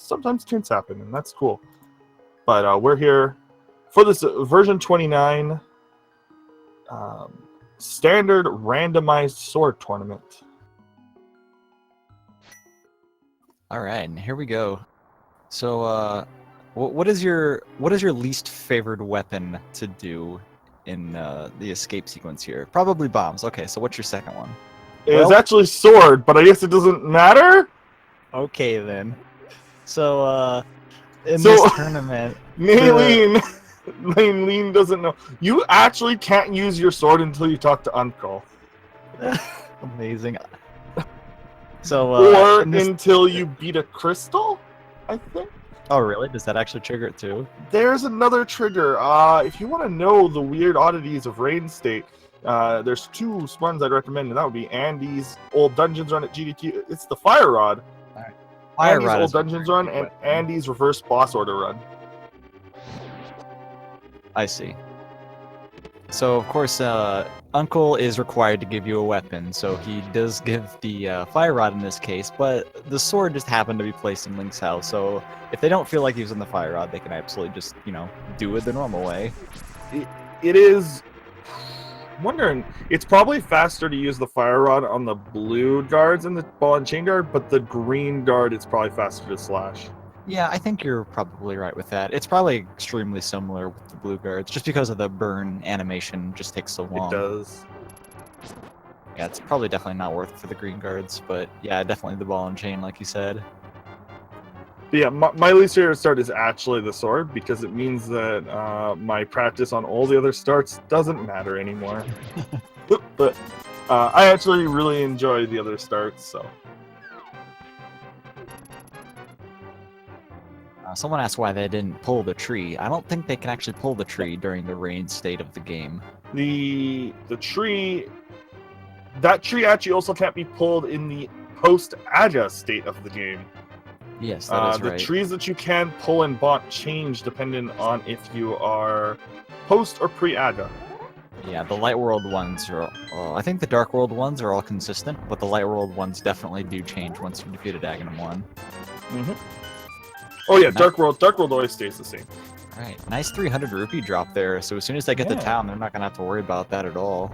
sometimes tints happen, and that's cool. But we're here for this version 29 standard randomized sword tournament. All right, and here we go. So, what is your least favored weapon to do in the escape sequence here? Probably bombs. Okay, so what's your second one? It's actually sword, but I guess it doesn't matter. Okay then. So, in this tournament, NayIeen doesn't know. You actually can't use your sword until you talk to Uncle. Amazing. So, or until you beat a crystal, I think. Oh, really? Does that actually trigger it too? There's another trigger. If you want to know the weird oddities of Rain State, there's two ones I'd recommend, and that would be Andy's old dungeons run at GDQ. It's the Fire Rod. All right. Fire Andy's Rod old dungeons run and Andy's reverse boss order run. I see. So, of course, Uncle is required to give you a weapon, so he does give the Fire Rod in this case, but the sword just happened to be placed in Link's house, so if they don't feel like using the Fire Rod, they can absolutely just, do it the normal way. It is... I'm wondering, it's probably faster to use the Fire Rod on the blue guards and the ball and chain guard, but the green guard, it's probably faster to slash. Yeah, I think you're probably right with that. It's probably extremely similar with the blue guards, just because of the burn animation just takes so long. It does. Yeah, it's probably definitely not worth it for the green guards, but yeah, definitely the ball and chain, like you said. But yeah, my least favorite start is actually the sword, because it means that my practice on all the other starts doesn't matter anymore. But I actually really enjoy the other starts, so... Someone asked why they didn't pull the tree. I don't think they can actually pull the tree during the rain state of the game. The tree... That tree actually also can't be pulled in the post-Aga state of the game. Yes, that is right. The trees that you can pull and bot change depending on if you are post or pre-Aga. Yeah, the Light World ones are... I think the Dark World ones are all consistent, but the Light World ones definitely do change once you defeated Agahnim 1. Mm-hmm. Oh yeah, Dark World always stays the same. Alright, nice 300 rupee drop there, so as soon as they get to town, they're not going to have to worry about that at all.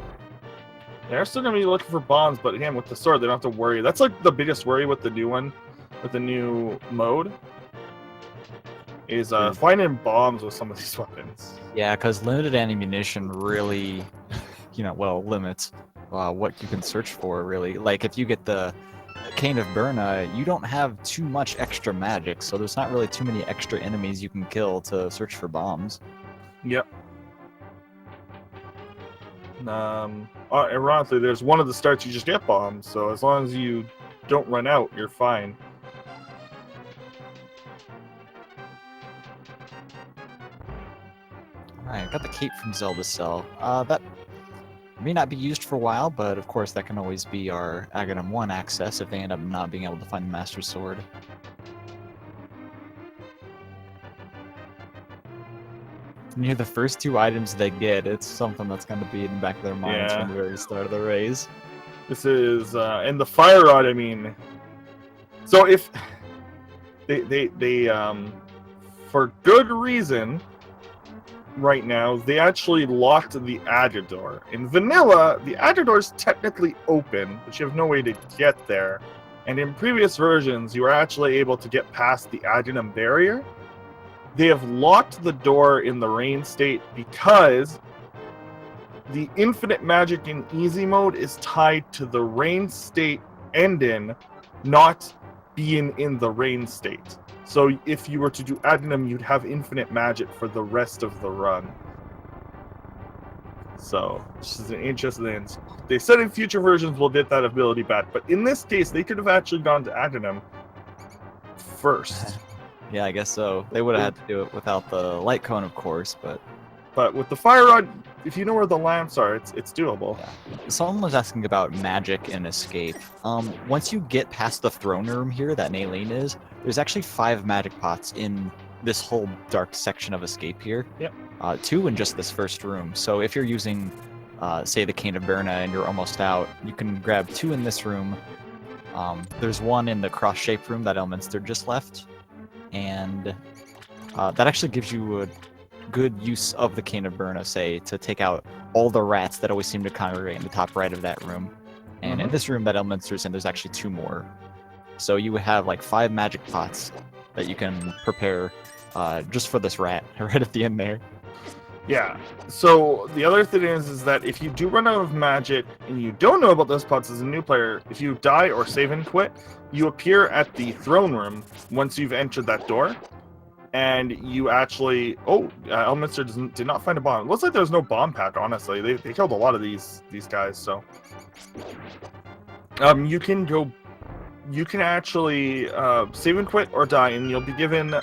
They're still going to be looking for bombs, but again, with the sword, they don't have to worry. That's like the biggest worry with the new one, with the new mode, is finding bombs with some of these weapons. Yeah, because limited ammunition really, limits what you can search for, really. Like, if you get the Cane of Burna, you don't have too much extra magic, so there's not really too many extra enemies you can kill to search for bombs. Yep. Ironically, there's one of the starts you just get bombs, so as long as you don't run out, you're fine. Alright, got the cape from Zelda Cell. That may not be used for a while, but of course that can always be our Agahnim 1 access if they end up not being able to find the Master Sword. Near the first two items they get, it's something that's going to be in the back of their minds from the very start of the race. This is, and the Fire Rod, I mean... So if... They for good reason... right now, they actually locked the Aga door. In vanilla, the Aga door is technically open, but you have no way to get there. And in previous versions, you were actually able to get past the Agahnim barrier. They have locked the door in the rain state because the infinite magic in easy mode is tied to the rain state ending, not being in the rain state. So if you were to do Agahnim, you'd have infinite magic for the rest of the run. So, this is an interesting... They said in future versions we'll get that ability back, but in this case, they could have actually gone to Agahnim first. Yeah, I guess so. They would have had to do it without the light cone, of course, but... But with the Fire Rod, if you know where the lamps are, it's doable. Yeah. Someone was asking about magic and escape. Once you get past the throne room here, that NayIeen is, there's actually 5 magic pots in this whole dark section of escape here. Yep. 2 in just this first room. So if you're using, say, the Cane of Burna and you're almost out, you can grab 2 in this room. There's 1 in the cross-shaped room that Elminster just left. and that actually gives you a good use of the Cane of Burna, say, to take out all the rats that always seem to congregate in the top right of that room. And in this room that Elminster's in, there's actually 2 more. So you have like 5 magic pots that you can prepare just for this rat right at the end there. Yeah. So the other thing is that if you do run out of magic and you don't know about those pots as a new player, if you die or save and quit, you appear at the throne room once you've entered that door, and you actually Elminster did not find a bomb. It looks like there's no bomb pack. Honestly, they killed a lot of these guys. So you can actually save and quit or die, and you'll be given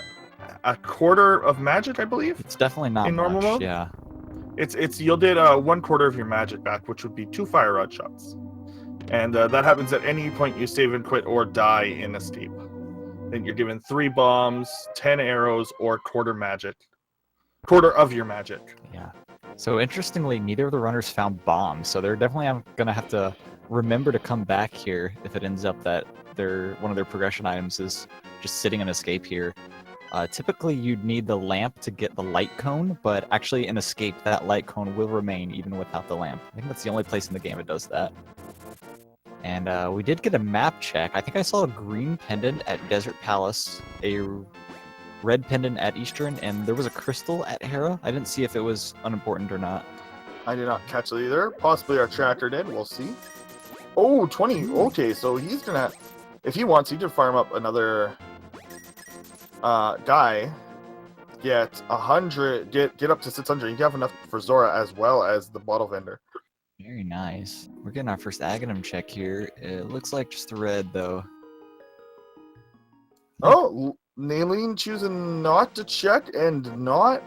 a quarter of magic, I believe. It's definitely not in normal much, mode. yeah. It's yielded 1/4 of your magic back, which would be 2 fire rod shots, and that happens at any point you save and quit or die in escape. Then you're given 3 bombs, 10 arrows, or quarter of your magic. Yeah. So interestingly, neither of the runners found bombs, so they're definitely gonna have to remember to come back here if it ends up that one of their progression items is just sitting in escape here. Typically, you'd need the lamp to get the light cone, but actually in escape, that light cone will remain even without the lamp. I think that's the only place in the game it does that. And we did get a map check. I think I saw a green pendant at Desert Palace, a red pendant at Eastern, and there was a crystal at Hera. I didn't see if it was unimportant or not. I did not catch it either. Possibly our tracker did. We'll see. Oh, 20. Okay, so he's gonna, if he wants, he can farm up another guy. Get 100. Get up to 600. You can have enough for Zora as well as the bottle vendor. Very nice. We're getting our first Agahnim check here. It looks like just the red, though. Oh, NayIeen choosing not to check and not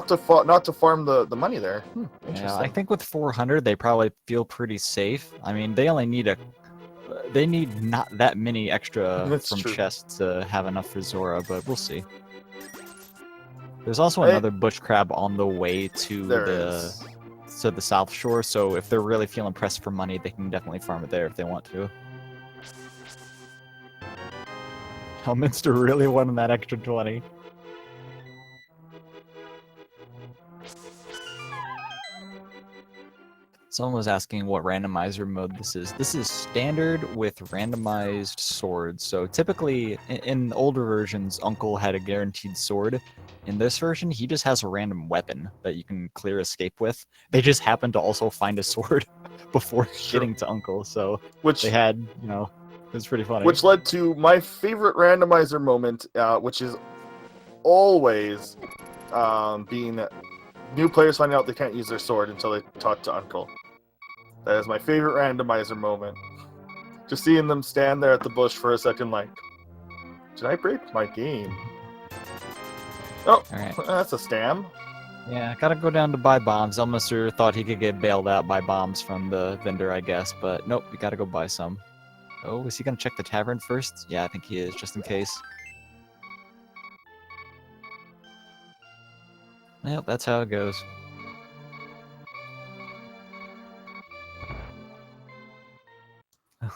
to farm the money there. Interesting. Yeah, I think with 400, they probably feel pretty safe. I mean, they only need they need not that many extra That's from true. chests to have enough for Zora, but we'll see. There's also another bush crab on the way to the South Shore, so if they're really feeling pressed for money, they can definitely farm it there if they want to. Elminster really wanted that extra 20. Someone was asking what randomizer mode this is. This is standard with randomized swords. So typically, in older versions, Uncle had a guaranteed sword. In this version, he just has a random weapon that you can clear escape with. They just happen to also find a sword before getting to Uncle, so they had, it was pretty funny. Which led to my favorite randomizer moment, which is always being new players finding out they can't use their sword until they talk to Uncle. That is my favorite randomizer moment. Just seeing them stand there at the bush for a second like, did I break my game? Oh, Alright. That's a stam. Yeah, gotta go down to buy bombs. Elminster thought he could get bailed out by bombs from the vendor, I guess, but nope, we gotta go buy some. Oh, is he gonna check the tavern first? Yeah, I think he is, just in case. Yep, that's how it goes.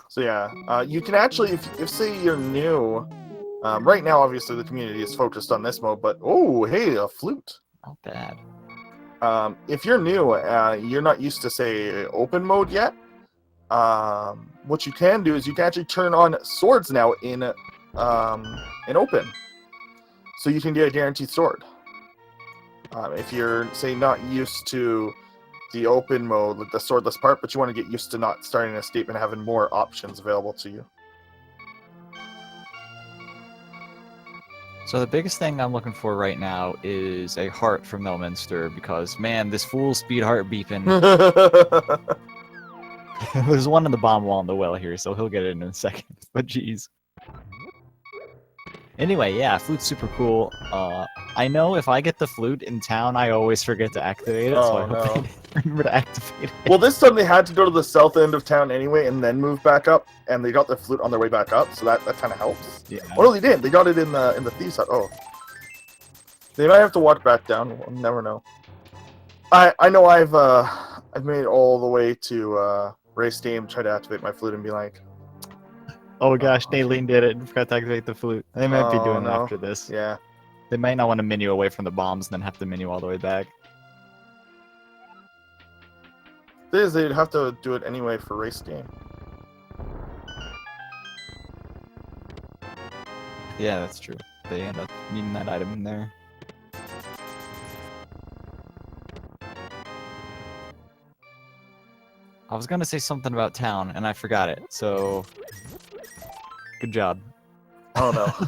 So yeah, you can actually, if say you're new, right now obviously the community is focused on this mode, but oh hey, a flute. Not bad. If you're new, you're not used to say open mode yet. What you can do is you can actually turn on swords now in open, so you can get a guaranteed sword. If you're say not used to the open mode, like the swordless part, but you want to get used to not starting an escape and having more options available to you. So the biggest thing I'm looking for right now is a heart from Elminster, because man, this full speed heart beeping. There's one in the bomb wall in the well here, so he'll get it in a second. But geez. Anyway, yeah, flute's super cool. I know if I get the flute in town, I always forget to activate it, so I hope they remember to activate it. Well, this time they had to go to the south end of town anyway, and then move back up, and they got the flute on their way back up, so that kind of helps. Yeah. Oh no, they didn't. They got it in the thieves' hut. Oh, they might have to walk back down. We'll never know. I know I've made it all the way to race game, try to activate my flute, and be like, Oh gosh, Oh, NayIeen did it. Forgot to activate the flute. They might be doing it no. after this. Yeah. They might not want to menu away from the bombs and then have to menu all the way back. Thing is, they'd have to do it anyway for race game. Yeah, that's true. They end up needing that item in there. I was gonna say something about town, and I forgot it, so... Good job. Oh no.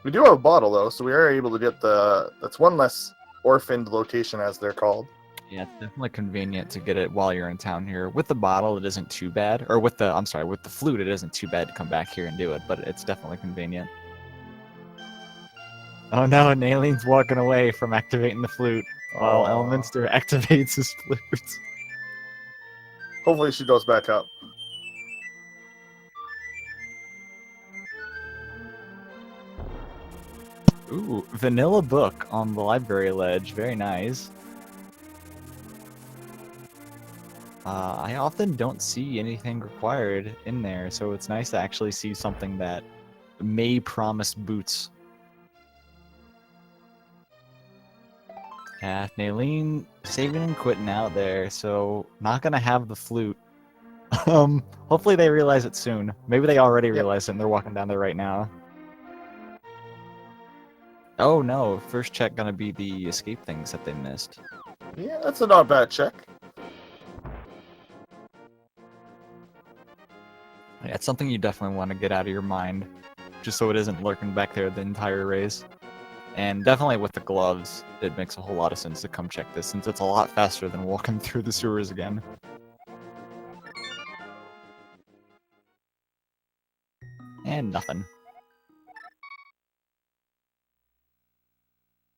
We do have a bottle though, so we are able to get the. That's one less orphaned location, as they're called. Yeah, it's definitely convenient to get it while you're in town here. With the bottle, it isn't too bad. Or with the, I'm sorry, with the flute, it isn't too bad to come back here and do it, but it's definitely convenient. Oh no, NayIeen's walking away from activating the flute while Aw. Elminster activates his flute. Hopefully she goes back up. Ooh, vanilla book on the library ledge. Very nice. I often don't see anything required in there, so it's nice to actually see something that may promise boots. Yeah, NayIeen saving and quitting out there, so not gonna have the flute. Hopefully they realize it soon. Maybe they already realized it and they're walking down there right now. Oh no, first check gonna be the escape things that they missed. Yeah, that's a not bad check. Yeah, it's something you definitely want to get out of your mind, just so it isn't lurking back there the entire race. And definitely with the gloves, it makes a whole lot of sense to come check this, since it's a lot faster than walking through the sewers again. And nothing.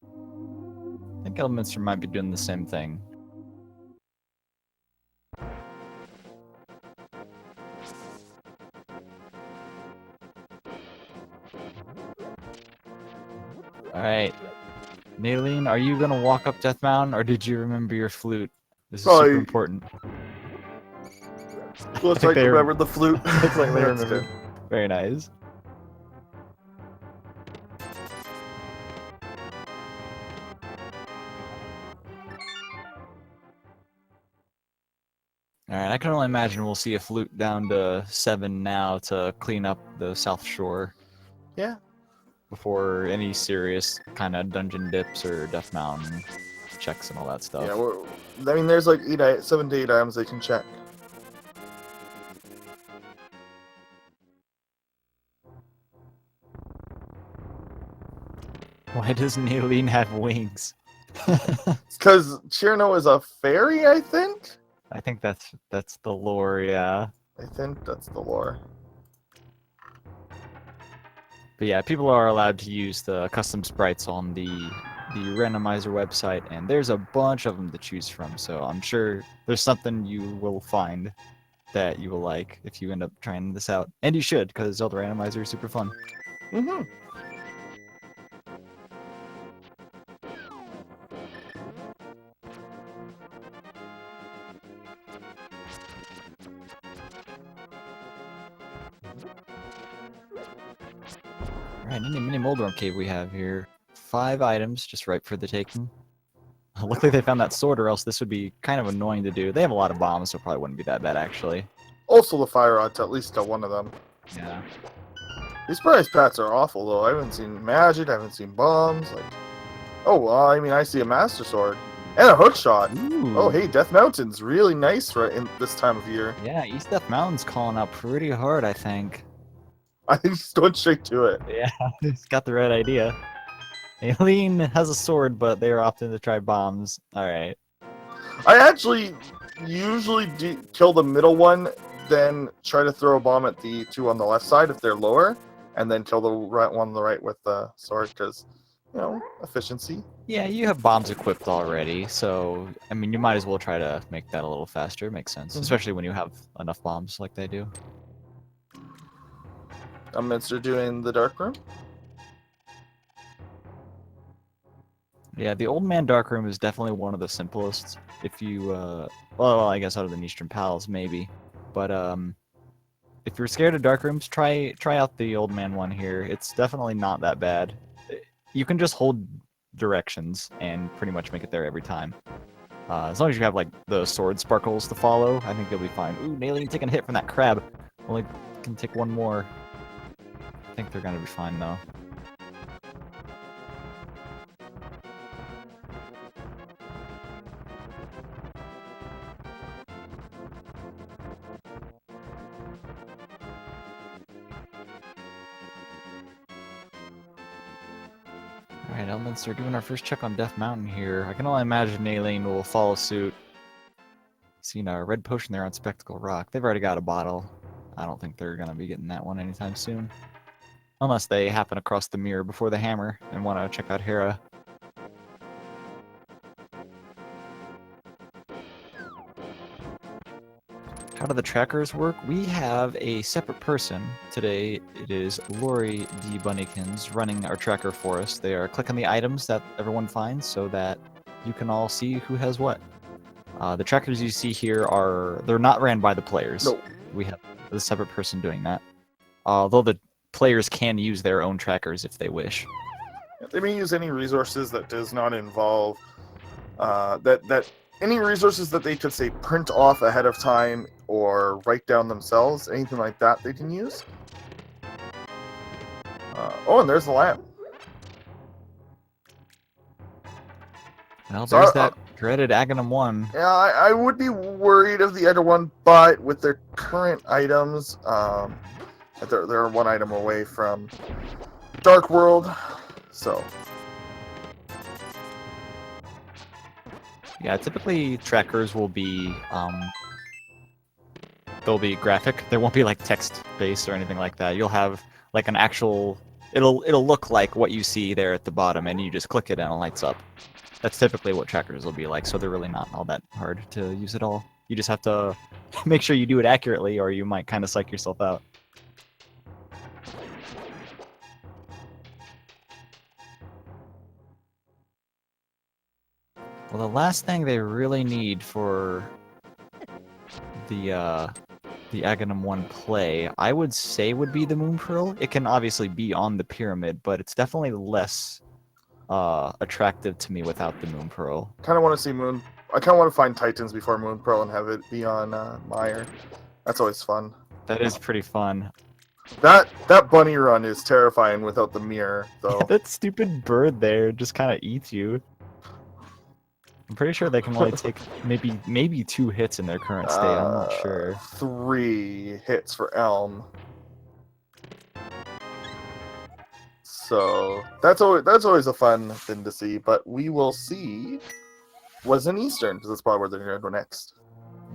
I think Elminster might be doing the same thing. Alright. NayIeen, are you gonna walk up Death Mountain, or did you remember your flute? This is super important. Looks like they remembered the flute. Looks like they That's remembered. good. Very nice. Alright, I can only imagine we'll see a flute down to 7 now to clean up the South Shore. Yeah. Before any serious kind of dungeon dips or Death Mountain checks and all that stuff. Yeah, I mean, there's like 7 to 8 items they can check. Why does NayIeen have wings? Because Chirno is a fairy, I think? I think that's the lore, yeah. I think that's the lore. But yeah, people are allowed to use the custom sprites on the Randomizer website, and there's a bunch of them to choose from, so I'm sure there's something you will find that you will like if you end up trying this out. And you should, because Zelda Randomizer is super fun. Mm-hmm. Alright, any mini Moldorm cave we have here. 5 items, just right for the taking. Luckily they found that sword, or else this would be kind of annoying to do. They have a lot of bombs, so it probably wouldn't be that bad, actually. Also the fire rod to at least one of them. Yeah. These prize packs are awful, though. I haven't seen magic, I haven't seen bombs. Like, oh, well, I mean, I see a master sword and a hook shot. Ooh. Oh, hey, Death Mountain's really nice right in this time of year. Yeah, East Death Mountain's calling out pretty hard, I think. I just went straight to it. Yeah, he's got the right idea. NayIeen has a sword, but they are opting to try bombs. Alright. I actually usually kill the middle one, then try to throw a bomb at the 2 on the left side if they're lower, and then kill the right one on the right with the sword, because, you know, efficiency. Yeah, you have bombs equipped already, so, I mean, you might as well try to make that a little faster. Makes sense, especially when you have enough bombs like they do. Elminster doing the dark room. Yeah, the Old Man Dark Room is definitely one of the simplest. If you, well, I guess other than Eastern Palace, maybe. But, if you're scared of dark rooms, try out the old man one here. It's definitely not that bad. You can just hold directions and pretty much make it there every time. As long as you have like the sword sparkles to follow, I think you'll be fine. Ooh, NayIeen taking a hit from that crab. Only can take one more. I think they're gonna be fine though. Alright, Elminster doing our first check on Death Mountain here. I can only imagine NayIeen will follow suit. Seen a red potion there on Spectacle Rock. They've already got a bottle. I don't think they're gonna be getting that one anytime soon. Unless they happen across the mirror before the hammer and want to check out Hera. How do the trackers work? We have a separate person. Today it is Lori D. Bunnykins running our tracker for us. They are clicking the items that everyone finds so that you can all see who has what. The trackers you see here they're not ran by the players. No. We have a separate person doing that. Although the players can use their own trackers if they wish. They may use any resources that does not involve any resources that they could say print off ahead of time or write down themselves, anything like that they can use. Oh, and there's the lamp. Well, there's that dreaded Agahnim 1. Yeah, I would be worried of the other one, but with their current items, they're one item away from Dark World, so. Yeah, typically trackers will be, they'll be graphic. There won't be like text-based or anything like that. You'll have like an actual, it'll look like what you see there at the bottom, and you just click it and it lights up. That's typically what trackers will be like, so they're really not all that hard to use at all. You just have to make sure you do it accurately, or you might kind of psych yourself out. Well, the last thing they really need for the Agahnim 1 play, I would say would be the Moon Pearl. It can obviously be on the pyramid, but it's definitely less attractive to me without the Moon Pearl. Kind of want to see Moon. I kind of want to find Titans before Moon Pearl and have it be on Mire. That's always fun. That is pretty fun. That bunny run is terrifying without the mirror, though. That stupid bird there just kind of eats you. I'm pretty sure they can only take maybe 2 hits in their current state. I'm not sure. 3 hits for Elm. So that's always a fun thing to see. But we will see what's in Eastern, because that's probably where they're going to go next.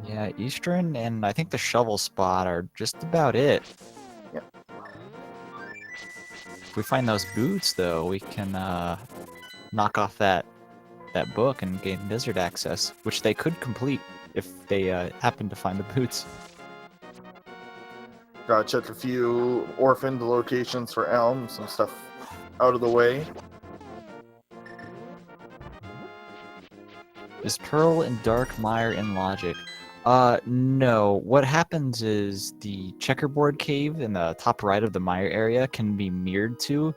Yeah, Eastern and I think the shovel spot are just about it. Yeah. If we find those boots, though, we can knock off that book and gain desert access, which they could complete if they happen to find the boots. Gotta check a few orphaned locations for Elm, some stuff out of the way. Is Pearl in Dark Mire in Logic? No. What happens is the checkerboard cave in the top right of the Mire area can be mirrored to,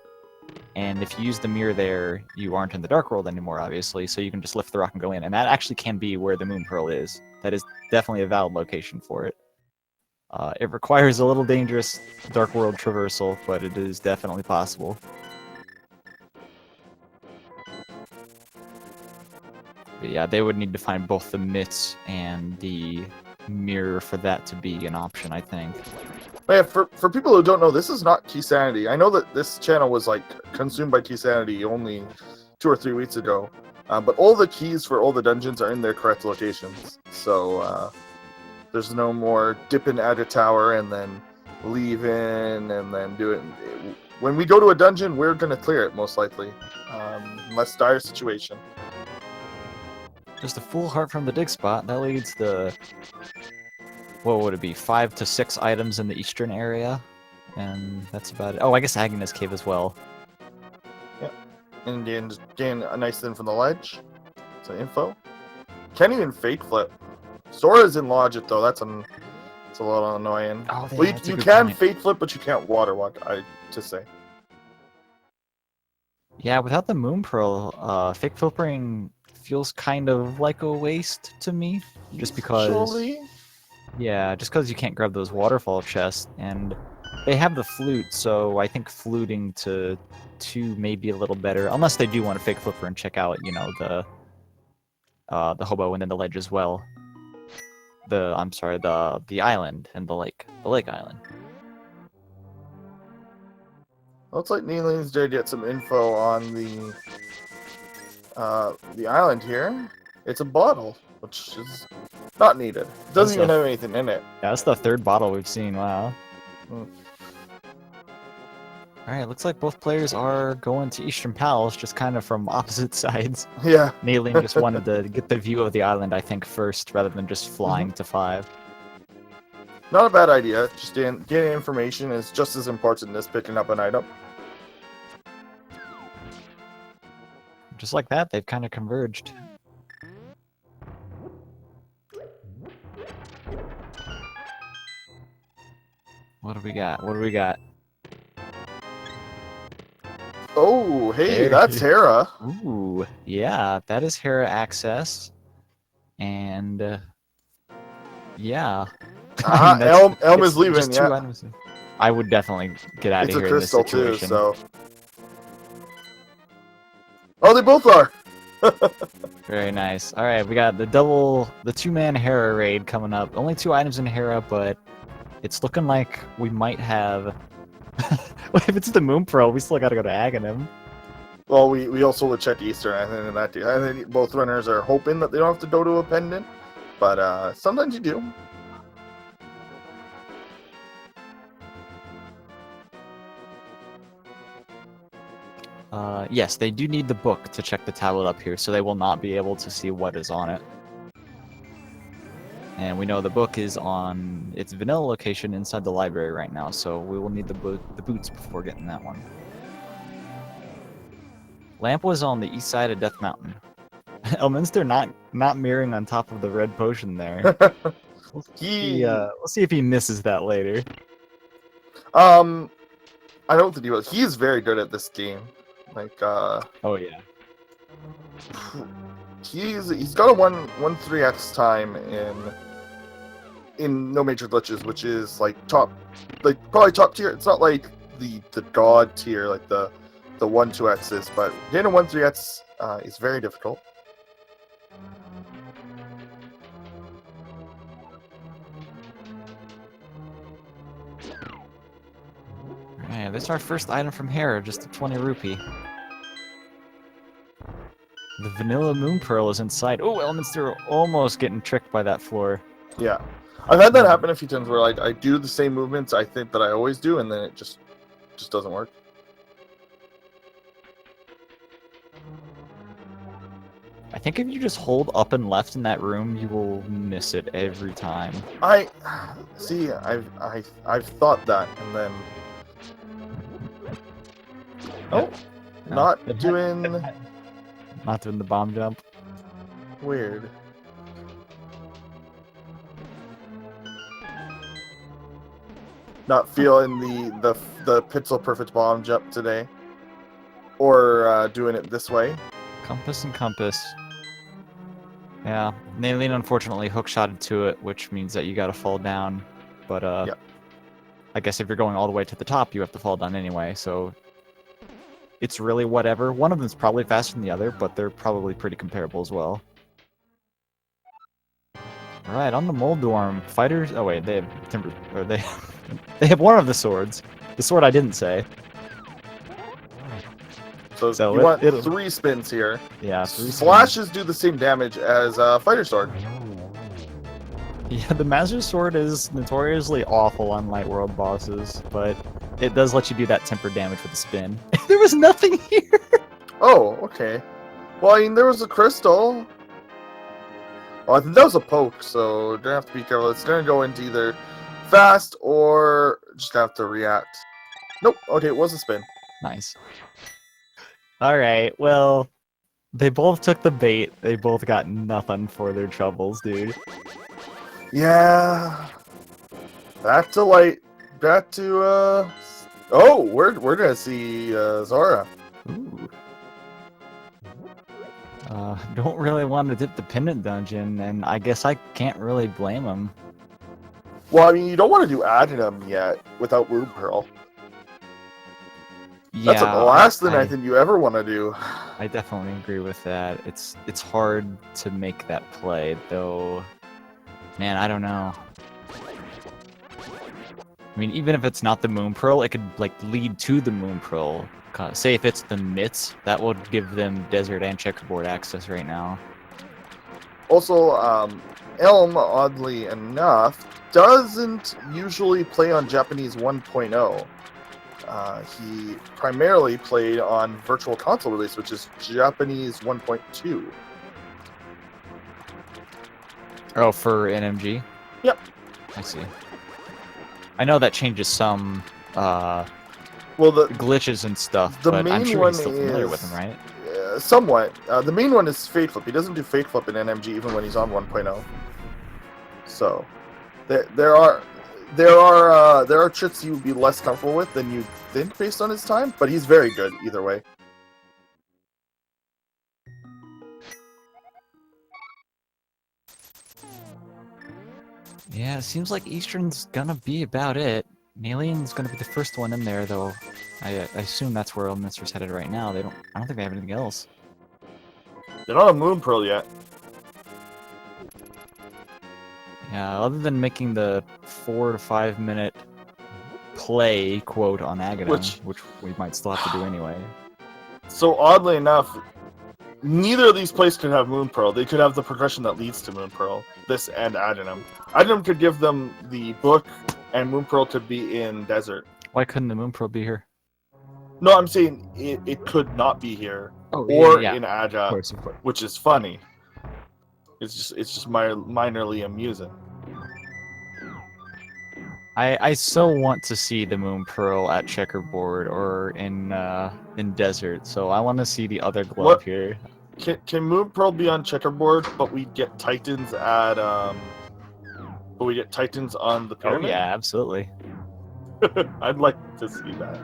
and if you use the mirror there, you aren't in the Dark World anymore, obviously, so you can just lift the rock and go in, and that actually can be where the Moon Pearl is. That is definitely a valid location for it. It requires a little dangerous Dark World traversal, but it is definitely possible. But yeah, they would need to find both the mitts and the mirror for that to be an option, I think. But yeah, for people who don't know, this is not Key Sanity. I know that this channel was like consumed by Key Sanity only 2 or 3 weeks ago, but all the keys for all the dungeons are in their correct locations. So there's no more dip in at a tower and then leave in and then do it. When we go to a dungeon, we're gonna clear it most likely, unless dire situation. Just a full heart from the dig spot. That leads to, what would it be, 5 to 6 items in the eastern area, and that's about it. Oh, I guess Agnes Cave as well. Yep. And gain a nice thing from the ledge. So info. Can't even fake flip. Sora's in Logic though. That's It's a little annoying. Oh, yeah, Well, that's a you good can point. fate flip, but you can't water walk. To say. Yeah, without the Moon Pearl, fake flippering feels kind of like a waste to me. Just because, Actually, yeah, just because you can't grab those waterfall chests, and they have the flute, so I think fluting to 2 may be a little better, unless they do want to fake flipper and check out, you know, the hobo and then the ledge as well. I'm sorry, the island and the lake island. looks like NayIeen's did get some info on the island here. It's a bottle, which is not needed. It doesn't even have anything in it. Yeah, that's the 3rd bottle we've seen. Wow. Mm. All right, looks like both players are going to Eastern Palace, just kind of from opposite sides. Yeah. NayIeen just wanted to get the view of the island, I think, first, rather than just flying to 5. Not a bad idea. Just getting information is just as important as picking up an item. Just like that, they've kind of converged. What do we got? What do we got? Oh, hey, There. that's Hera. Ooh, yeah, that is Hera access. And, yeah. Ah, Elm is leaving, just 2 yeah. items. I would definitely get out It's of a here in this crystal too, situation. so. Oh, they both are. Very nice. All right, we got the 2-man Hera raid coming up. Only 2 items in Hera, but it's looking like we might have. If it's the Moon Pearl, we still gotta go to Agahnim. Well, we also would check Eastern, I think, in that too. I think both runners are hoping that they don't have to go to a pendant, but sometimes you do. Yes, they do need the book to check the tablet up here, so they will not be able to see what is on it. And we know the book is on its vanilla location inside the library right now, so we will need the boots before getting that one. Lamp was on the east side of Death Mountain. Elminster not mirroring on top of the red potion there. We'll see if he misses that later. I don't think he was. He is very good at this game. Like, Oh yeah. he's got a 1-3x time in no major glitches, which is like probably top tier. It's not like the god tier, like the 1-2x's, but getting a 1-3x is very difficult. Alright, this is our first item from Hera, just a 20 rupee. The vanilla Moon Pearl is inside. Oh, Elminster almost getting tricked by that floor. Yeah, I've had that happen a few times where like I do the same movements I think that I always do, and then it just doesn't work. I think if you just hold up and left in that room, you will miss it every time. I've thought that, and then No, not doing not doing the bomb jump. weird. Not feeling the Pixel Perfect bomb jump today, or doing it this way. Compass and compass. Yeah, NayIeen unfortunately hookshotted to it, which means that you gotta fall down. But Yep. I guess if you're going all the way to the top, you have to fall down anyway, so it's really whatever. One of them's probably faster than the other, but they're probably pretty comparable as well. Alright, on the Moldorm, fighters... Oh wait, they have timber... Or they... they have one of the swords. The sword I didn't say. So you want 3 spins here. Yeah, 3 spins. Slashes do the same damage as Fighter Sword. Yeah, the Master Sword is notoriously awful on Light World bosses, but it does let you do that tempered damage with the spin. There was nothing here! Oh, okay. Well, I mean, there was a crystal. Oh, I think that was a poke, so you're gonna have to be careful. It's gonna go into either fast or just have to react. Nope, okay, it was a spin. Nice. Alright, well, they both took the bait. They both got nothing for their troubles, dude. Yeah. Back to light. Back to Oh, we're gonna see Zora. Ooh. Don't really want to dip the Pendant dungeon, and I guess I can't really blame him. Well, I mean, you don't want to do Agahnim yet without Moon Pearl. Yeah, That's the last thing I think you ever want to do. I definitely agree with that. It's hard to make that play, though. Man, I don't know. I mean, even if it's not the Moon Pearl, it could like lead to the Moon Pearl. Say if it's the Mitts, that would give them desert and checkerboard access right now. Also, Elm, oddly enough, doesn't usually play on Japanese 1.0. He primarily played on Virtual Console release, which is Japanese 1.2. Oh, for NMG? Yep. I see. I know that changes some Well, the glitches and stuff, the but I'm main sure one he's still familiar with is- them, right? somewhat. The main one is Fade Flip. He doesn't do Fade Flip in NMG even when he's on 1.0. So there are tricks you would be less comfortable with than you think based on his time, but he's very good either way. Yeah, it seems like Eastern's gonna be about it. NayIeen's gonna be the first one in there, though. I assume that's where Elminster's headed right now. I don't think they have anything else. They're not a Moon Pearl yet. Yeah, other than making the 4 to 5 minute play quote on Agahnim, which we might still have to do anyway. So oddly enough, neither of these plays could have Moon Pearl. They could have the progression that leads to Moon Pearl. This and Agahnim. Agahnim could give them the book, and Moon Pearl could be in Desert. Why couldn't the Moon Pearl be here? No, I'm saying it could not be here, Oh, or yeah. in Aga, Of course. which is funny. It's just minorly amusing. I so want to see the Moon Pearl at Checkerboard or in Desert, so I want to see the other glove What? here. Can Moon Pearl be on Checkerboard, but we get Titans at but we get Titans on the Oh pyramid? yeah, absolutely. I'd like to see that.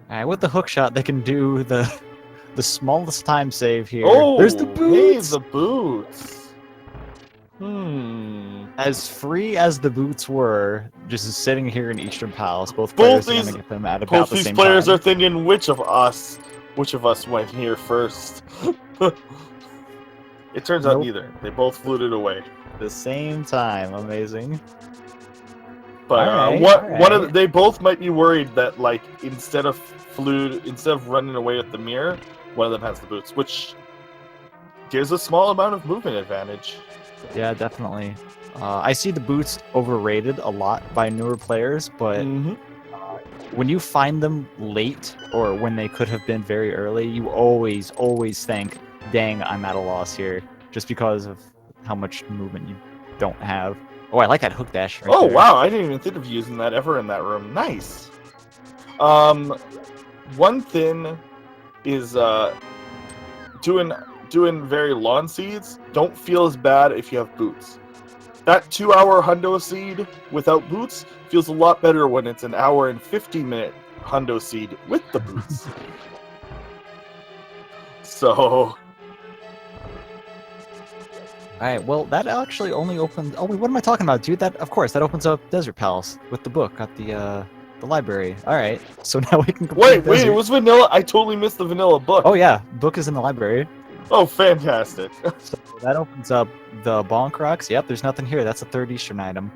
Alright, with the hook shot, they can do the smallest time save here. Oh, There's the hey, boots! the boots. As free as the boots were, just sitting here in Eastern Palace, both players are gonna get them at about Both the these same players time. are thinking, which of us went here first? It turns out Nope. neither. They both fluted away. The same time, amazing. But Alright. they both might be worried that like instead of running away with the mirror, one of them has the boots, which gives a small amount of movement advantage. Yeah, definitely. I see the boots overrated a lot by newer players, but when you find them late or when they could have been very early, you always think, dang, I'm at a loss here, just because of how much movement you don't have. Oh, I like that hook dash right there. Wow, I didn't even think of using that ever in that room. Nice. One thing is doing very lawn seeds don't feel as bad if you have boots. That 2-hour hundo seed without boots feels a lot better when it's an hour and 50-minute hundo seed with the boots. So Alright, well, that actually only opens... Oh, wait, what am I talking about, dude? That, of course, that opens up Desert Palace with the book at the library. Alright, so now we can complete wait, it was vanilla? I totally missed the vanilla book. Oh, yeah, book is in the library. Oh, fantastic. So that opens up the Bonk Rocks. Yep, there's nothing here. That's a third Eastern item.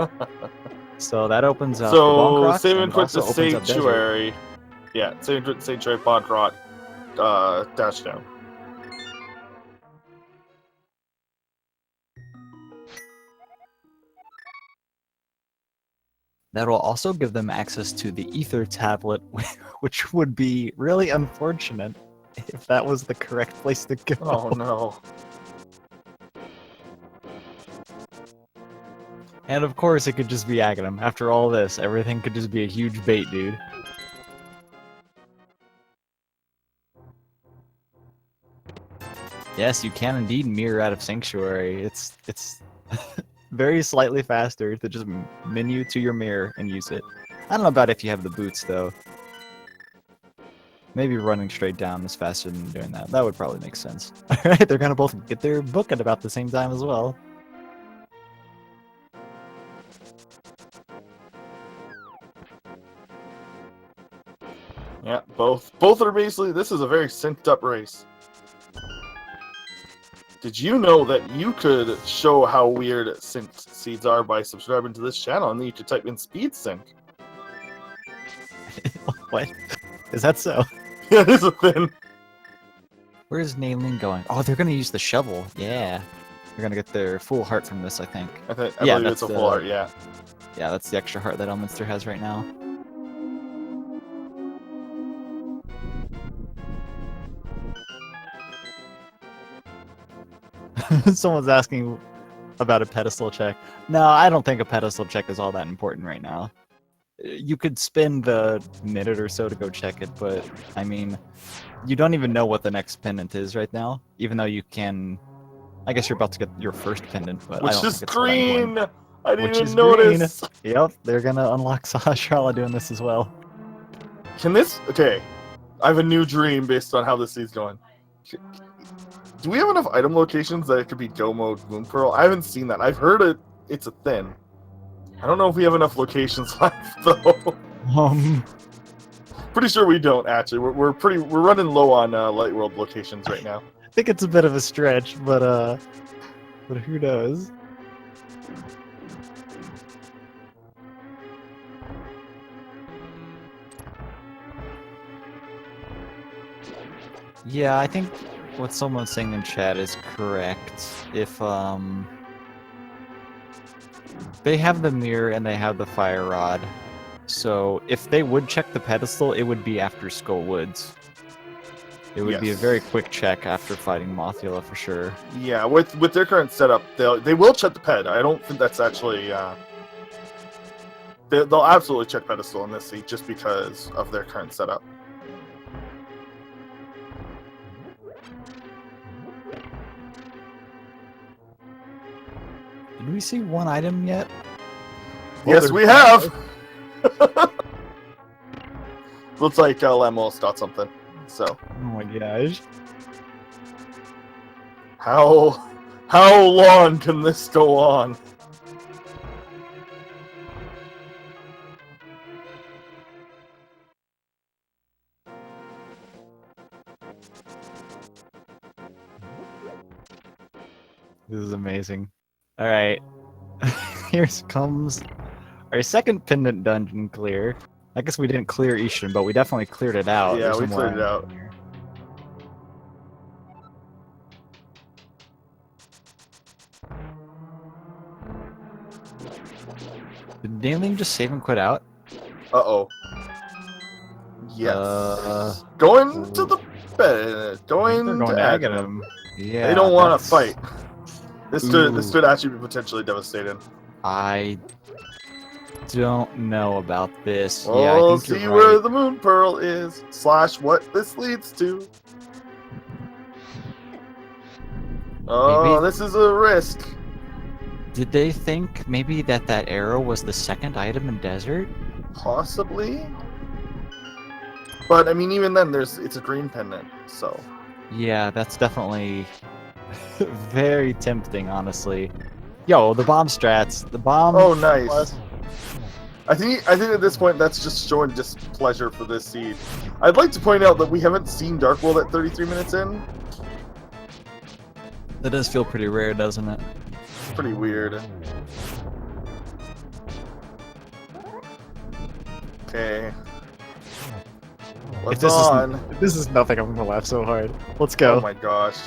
So that opens up the Bonk So, Rocks. same and input also to opens up Desert. Sanctuary. Yeah, same input to Sanctuary, Bond Rock, dash down. That will also give them access to the Ether tablet, which would be really unfortunate if that was the correct place to go. Oh no. And of course, it could just be Agahnim. After all this, everything could just be a huge bait, dude. Yes, you can indeed mirror out of Sanctuary. It's very slightly faster to just menu to your mirror and use it. I don't know about if you have the boots though. Maybe running straight down is faster than doing that. That would probably make sense. Alright, they're gonna both get their book at about the same time as well. Yeah, both are basically. This is a very synced up race. Did you know that you could show how weird synced seeds are by subscribing to this channel, and then you could type in speed sync? What? Is that so? Yeah, it is a thing. Where's NayIeen going? Oh, they're gonna use the shovel. Yeah. They're gonna get their full heart from this, I think. I Yeah, believe it's a that's full art, yeah. Yeah, that's the extra heart that Elminster has right now. Someone's asking about a pedestal check. No, I don't think a pedestal check is all that important right now. You could spend a minute or so to go check it, but I mean, you don't even know what the next pendant is right now, even though you can. I guess you're about to get your first pendant, but I Which don't is think it's all that important. green! I didn't Which even is notice! Yep, they're gonna unlock Sahasrara doing this as well. Can this... Okay, I have a new dream based on how this seed's going. Do we have enough item locations that it could be Go Mode Moon Pearl? I haven't seen that. I've heard it's a thing. I don't know if we have enough locations left, though. Pretty sure we don't, actually. We're running low on Light World locations right now. I think it's a bit of a stretch, but who knows? Yeah, I think what someone's saying in chat is correct. If they have the mirror and they have the fire rod, so if they would check the pedestal, it would be after Skull Woods. It would be a very quick check after fighting Mothula for sure. Yeah, with their current setup, they will check the ped. I don't think that's actually they'll absolutely check pedestal in this seat just because of their current setup. Did we see one item yet? Yes, we have! Looks like Lemos got something, so. Oh my gosh. How long can this go on? This is amazing. Alright. Here comes our second pendant dungeon clear. I guess we didn't clear Ishan, but we definitely cleared it out. Yeah, There's we some cleared it more out. here. Did NayIeen just save and quit out? Uh-oh. Yes. Going to the bed. Going They're to going to Agahnim. Agahnim. Yeah. They don't want to that's- fight. This could actually be potentially devastating. I don't know about this. We'll yeah, I think see you're where right. the Moon Pearl is, / what this leads to. Oh, Maybe- this is a risk. Did they think maybe that arrow was the second item in desert? Possibly. But, I mean, even then, it's a green pendant, so... Yeah, that's definitely very tempting, honestly. Yo, the bomb strats. The bomb... Oh, nice. plus- I think at this point, that's just showing displeasure for this seed. I'd like to point out that we haven't seen Dark World at 33 minutes in. That does feel pretty rare, doesn't it? It's pretty weird. Okay. What's on? If this is nothing, I'm gonna laugh so hard. Let's Oh go. my gosh.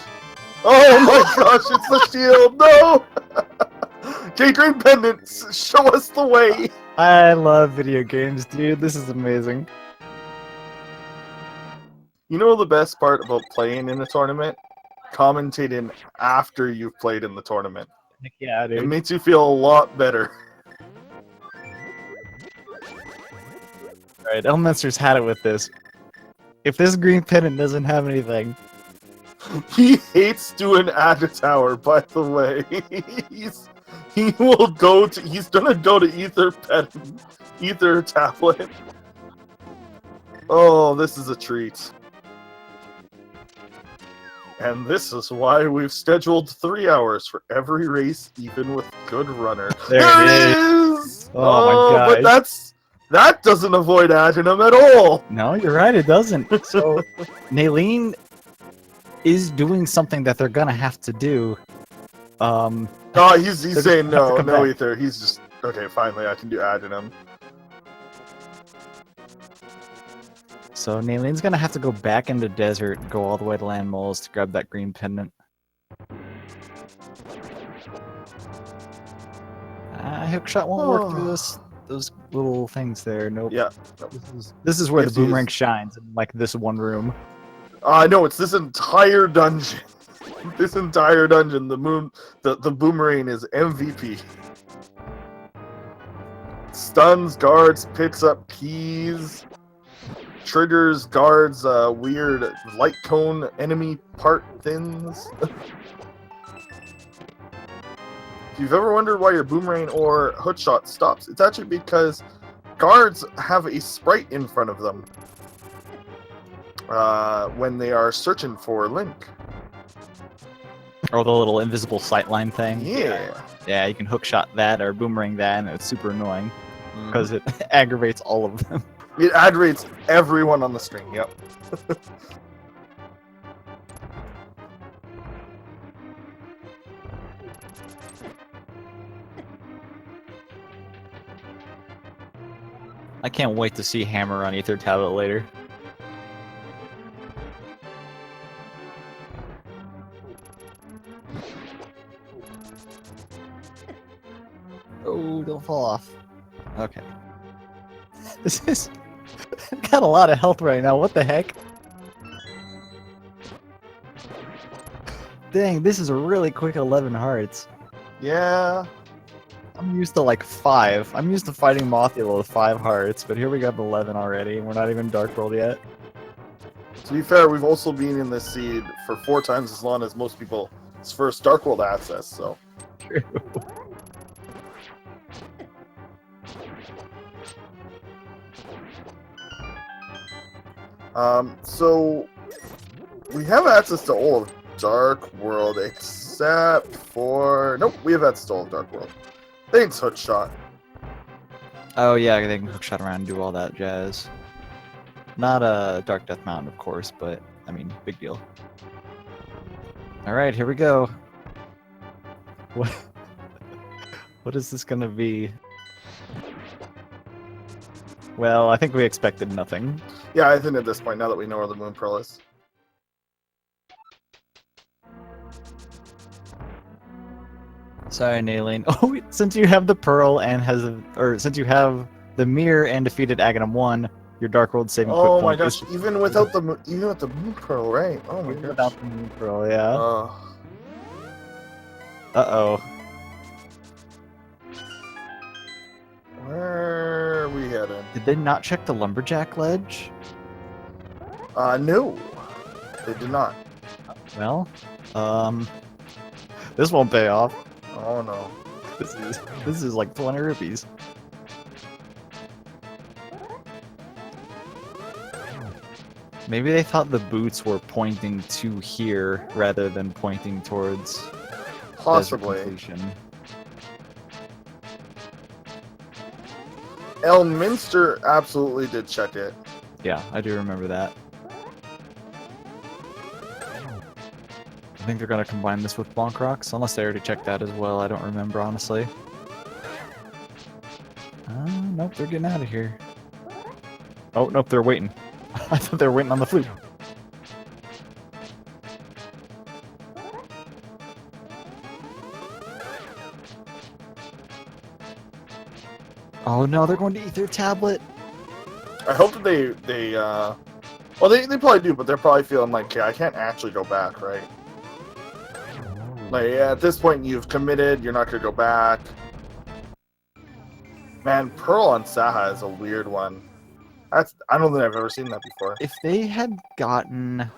Oh my gosh, it's the shield! No! Okay, green pendants, show us the way! I love video games, dude. This is amazing. You know the best part about playing in a tournament? Commentating after you've played in the tournament. Heck yeah, It dude. makes you feel a lot better. Alright, Elminster's had it with this. If this green pendant doesn't have anything, He hates doing Aga Tower, by the way. He will go to. He's gonna go to Ether Tablet. Oh, this is a treat. And this is why we've scheduled 3 hours for every race, even with good runner. There it is! Oh my But that doesn't avoid Agahnim at all. No, you're right, it doesn't. So, NayIeen is doing something that they're gonna have to do. Oh, he's saying no, Ether. He's just okay. Finally, I can do Agahnim. So NayIeen's gonna have to go back into desert, go all the way to land moles to grab that green pendant. Hookshot won't work through those little things there. Nope. Yeah. This is where the boomerang shines, in like this one room. No, it's this entire dungeon. This entire dungeon, the boomerang is MVP. Stuns, guards, picks up keys, triggers, guards, weird light cone enemy part things. If you've ever wondered why your boomerang or hookshot stops, it's actually because guards have a sprite in front of them when they are searching for Link. Or the little invisible sightline thing. Yeah. Yeah, you can hookshot that or boomerang that, and it's super annoying because it aggravates all of them. It aggravates everyone on the string, yep. I can't wait to see Hammer on Ether Tablet later. Oh, don't fall off. Okay. This is... I've got a lot of health right now, what the heck? Dang, this is a really quick 11 hearts. Yeah. I'm used to like 5. I'm used to fighting Mothula with 5 hearts, but here we got 11 already, and we're not even Dark World yet. To be fair, we've also been in this seed for 4 times as long as most people's first Dark World access, so... True. So we have access to all of Dark World except for... Nope, we have access to all of Dark World. Thanks, Hookshot. Oh yeah, they can hookshot around and do all that jazz. Not a Dark Death Mountain, of course, but, I mean, big deal. Alright, here we go. What is this gonna be? Well, I think we expected nothing. Yeah, I think at this point, now that we know where the Moon Pearl is. Sorry, NayIeen. Oh, since you have the Pearl and since you have the Mirror and defeated Agahnim 1, your Dark World saving quick Oh my point gosh, even without the Moon Pearl, right? Oh my gosh. Without the Moon Pearl, yeah. Uh-oh. Where are we headed? Did they not check the Lumberjack ledge? No. They did not. Well, this won't pay off. Oh no. This is like 20 rupees. Maybe they thought the boots were pointing to here rather than pointing towards Possibly. completion. Elminster absolutely did check it. Yeah, I do remember that. I think they're gonna combine this with Bonk Rocks, unless they already checked that as well. I don't remember, honestly. Nope, they're getting out of here. Oh, nope, they're waiting. I thought they were waiting on the flute. Oh no, they're going to Ether Tablet. I hope that they well, they probably do, but they're probably feeling like, yeah, I can't actually go back, right? Like, yeah, at this point, you've committed, you're not going to go back. Man, Pearl on Saha is a weird one. I don't think I've ever seen that before. If they had gotten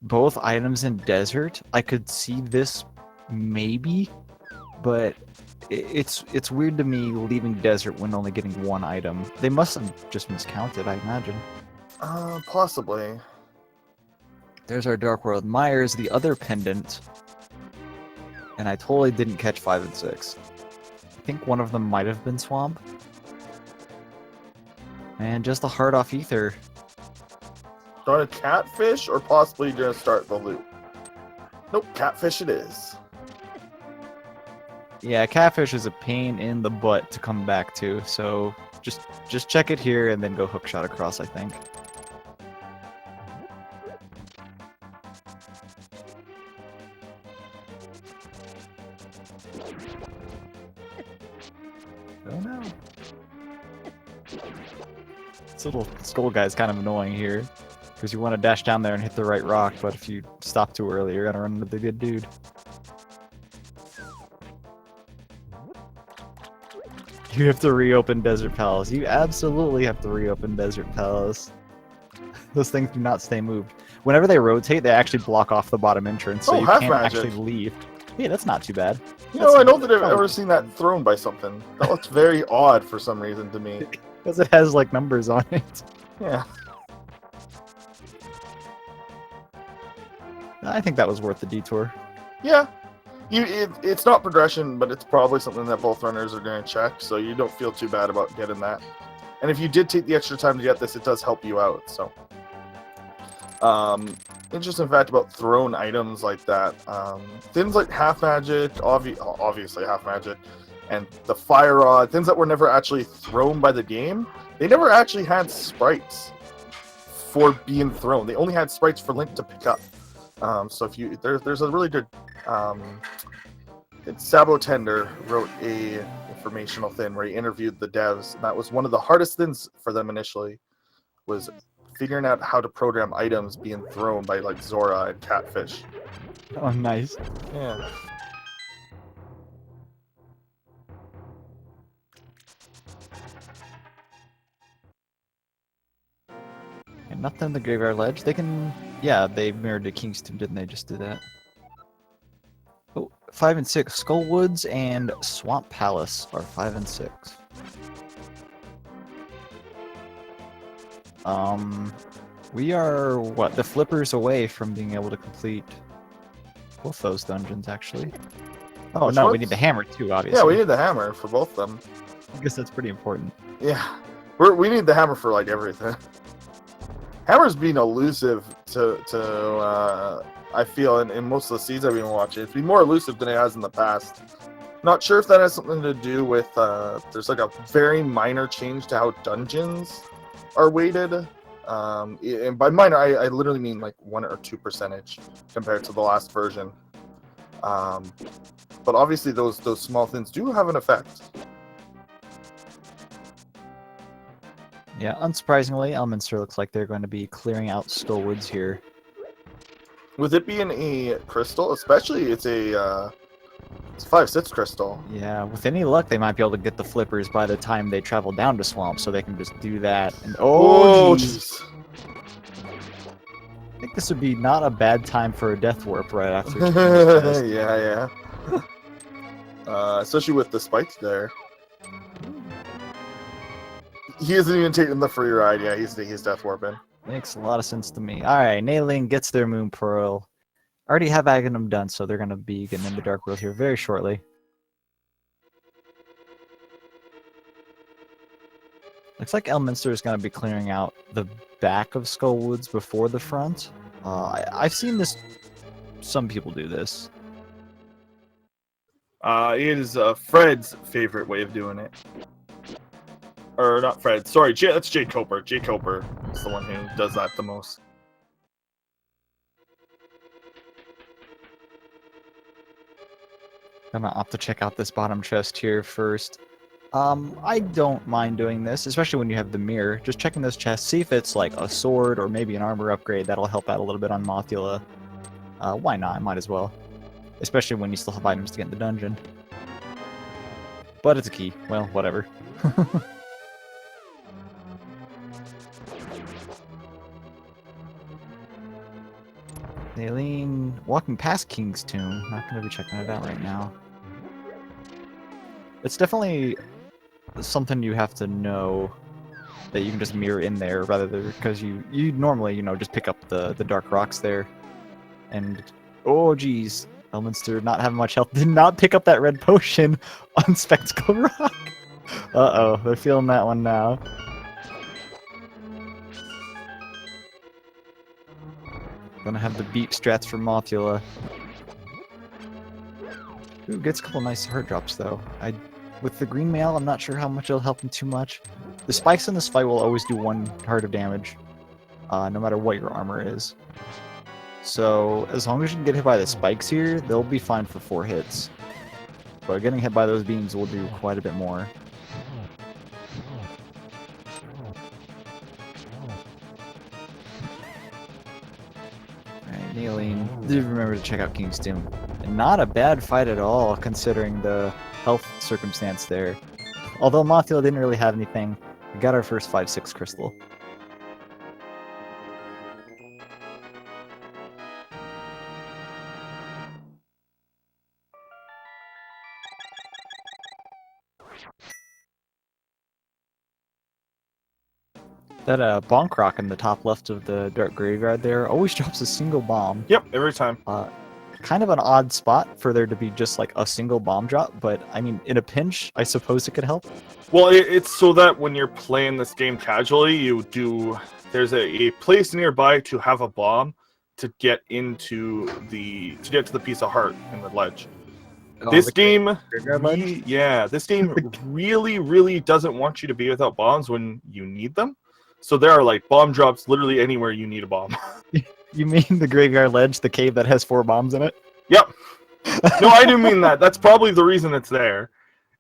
both items in Desert, I could see this maybe, but It's weird to me leaving desert when only getting one item. They must have just miscounted, I imagine. Possibly. There's our Dark World Myers, the other pendant. And I totally didn't catch 5 and 6. I think one of them might have been Swamp. And just a heart off Ether. Start a catfish or possibly just start the loot? Nope, catfish it is. Yeah, catfish is a pain in the butt to come back to, so just check it here and then go hookshot across, I think. Oh no. This little skull guy's kind of annoying here, because you want to dash down there and hit the right rock, but if you stop too early, you're gonna run into the good dude. You have to reopen Desert Palace. You absolutely have to reopen Desert Palace. Those things do not stay moved. Whenever they rotate, they actually block off the bottom entrance, so you half can't magic. actually leave. Yeah, that's not too bad. You know, I don't think I've ever seen that thrown by something. That looks very odd for some reason to me. Because it has, like, numbers on it. Yeah. I think that was worth the detour. Yeah. It's not progression, but it's probably something that both runners are going to check, so you don't feel too bad about getting that. And if you did take the extra time to get this, it does help you out, so. Interesting fact about thrown items like that. Things like half magic, obviously half magic, and the fire rod, things that were never actually thrown by the game, they never actually had sprites for being thrown. They only had sprites for Link to pick up. So if you there's a really good Sabo Tender wrote a informational thing where he interviewed the devs, and that was one of the hardest things for them initially, was figuring out how to program items being thrown by like Zora and Catfish. Oh, nice. Yeah. And nothing in the Graveyard Ledge. They can... Yeah, they mirrored to Kingston, didn't they? Just do that. Oh, 5 and 6. Skullwoods and Swamp Palace are 5 and 6. We are, what, the flippers away from being able to complete both those dungeons, actually. Oh, Which no, we ones? need the hammer, too, obviously. Yeah, we need the hammer for both of them. I guess that's pretty important. Yeah. We need the hammer for like everything. Hammer's been elusive to I feel in most of the seeds I've been watching. It's been more elusive than it has in the past. Not sure if that has something to do with there's like a very minor change to how dungeons are weighted. And by minor, I literally mean like 1 or 2% compared to the last version. But obviously those small things do have an effect. Yeah, unsurprisingly, Elminster looks like they're going to be clearing out Skullwoods here. With it being a crystal, especially it's a 5/6 crystal. Yeah, with any luck, they might be able to get the flippers by the time they travel down to Swamp, so they can just do that. And Oh, jeez. I think this would be not a bad time for a death warp right after. Yeah. Especially with the spikes there. He isn't even taking the free ride. Yeah, he's death warping. Makes a lot of sense to me. Alright, NayIeen gets their Moon Pearl. Already have Agahnim done, so they're going to be getting into Dark World here very shortly. Looks like Elminster is going to be clearing out the back of Skullwoods before the front. I've seen this. Some people do this. It is Fred's favorite way of doing it. Or not Fred. Sorry, that's Jay Coper. Jay Coper is the one who does that the most. I'm gonna opt to check out this bottom chest here first. I don't mind doing this, especially when you have the mirror. Just checking this chest, see if it's like a sword or maybe an armor upgrade. That'll help out a little bit on Mothula. Why not? Might as well. Especially when you still have items to get in the dungeon. But it's a key. Well, whatever. NayIeen walking past King's Tomb. Not going to be checking it out right now. It's definitely something you have to know that you can just mirror in there rather than because you normally just pick up the dark rocks there, and oh geez, Elminster not having much health did not pick up that red potion on Spectacle Rock. Uh-oh, they're feeling that one now. Gonna have the beat strats for Mothula. Ooh, gets a couple nice hurt drops though. With the green mail, I'm not sure how much it'll help him too much. The spikes in this fight will always do 1 heart of damage, no matter what your armor is. So as long as you can get hit by the spikes here, they'll be fine for 4 hits. But getting hit by those beams will do quite a bit more. Alright, NayIeen, do remember to check out King's Tomb. And not a bad fight at all, considering the health circumstance there. Although Mothula didn't really have anything, we got our first 5/6 crystal. That bonk rock in the top left of the dark graveyard there always drops a single bomb. Yep, every time. Kind of an odd spot for there to be just like a single bomb drop, but I mean, in a pinch, I suppose it could help. Well, it's so that when you're playing this game casually, there's a place nearby to have a bomb to get to the piece of heart in the ledge. Oh, this game, this game really, really doesn't want you to be without bombs when you need them. So there are like bomb drops literally anywhere you need a bomb. You mean the graveyard ledge, the cave that has 4 bombs in it? Yep. No, I do mean that. That's probably the reason it's there,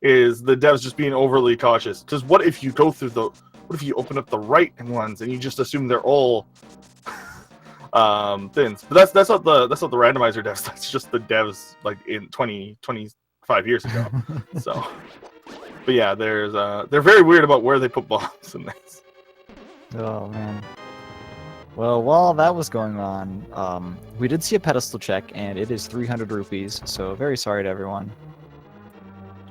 is the devs just being overly cautious. Because what if you open up the right ones and you just assume they're all thins? But that's not the randomizer devs. That's just the devs like in 25 years ago. So, but yeah, they're very weird about where they put bombs in this. Oh man. Well, while that was going on, we did see a pedestal check, and it is 300 rupees, so very sorry to everyone.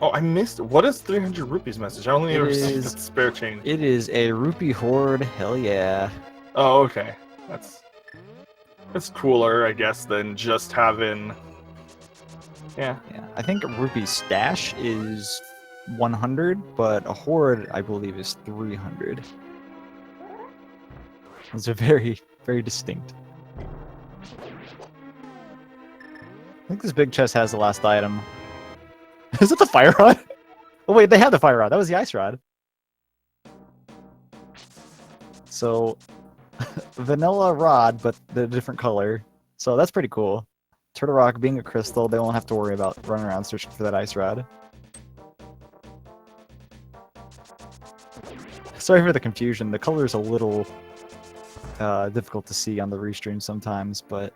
Oh, I missed. What is 300 rupees message? I only ever see the spare change. It is a rupee horde, hell yeah. Oh, okay. That's cooler, I guess, than just having... Yeah. I think a rupee stash is 100, but a horde, I believe, is 300. Those are very, very distinct. I think this big chest has the last item. Is it the fire rod? Oh wait, they have the fire rod. That was the ice rod. So, vanilla rod, but the different color. So that's pretty cool. Turtle Rock being a crystal, they won't have to worry about running around searching for that ice rod. Sorry for the confusion. The color's a little difficult to see on the restream sometimes, but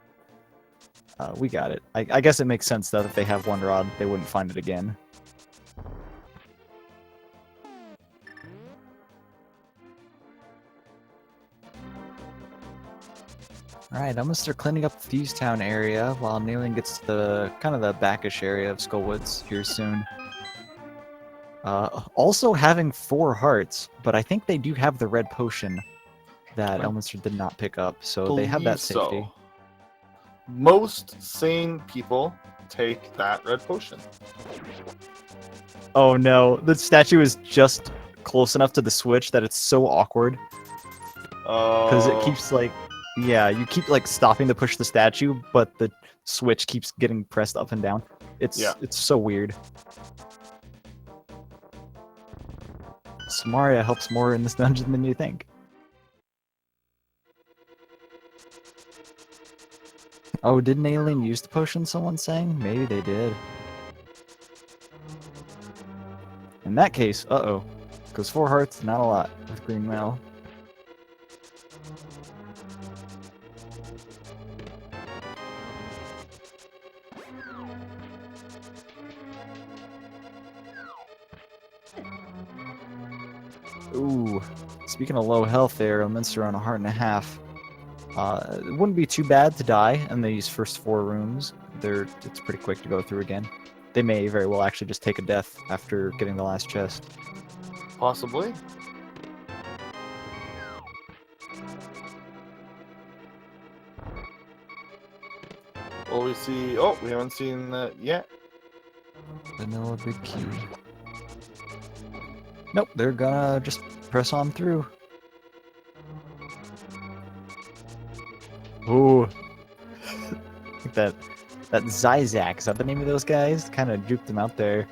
we got it. I guess it makes sense that if they have one rod, they wouldn't find it again. Alright, I'm gonna start cleaning up the Thieves Town area while NayIeen gets to the kind of the backish area of Skullwoods here soon. Also having 4 hearts, but I think they do have the red potion that Elminster did not pick up, so they have that safety. So. Most sane people take that red potion. Oh no, the statue is just close enough to the switch that it's so awkward. Because it keeps like, yeah, you keep like stopping to push the statue, but the switch keeps getting pressed up and down. It's so weird. Samaria helps more in this dungeon than you think. Oh, did NayIeen use the potion, someone's saying? Maybe they did. In that case, uh-oh. Because 4 hearts, not a lot with green mail. Ooh, speaking of low health there, Elminster on 1.5 hearts. It wouldn't be too bad to die in these first 4 rooms. It's pretty quick to go through again. they may very well actually just take a death after getting the last chest. Possibly. Well, we see. Oh, we haven't seen that yet. Vanilla big key. Nope, they're gonna just press on through. Ooh. I think that Zyzak, is that the name of those guys? Kind of juked them out there.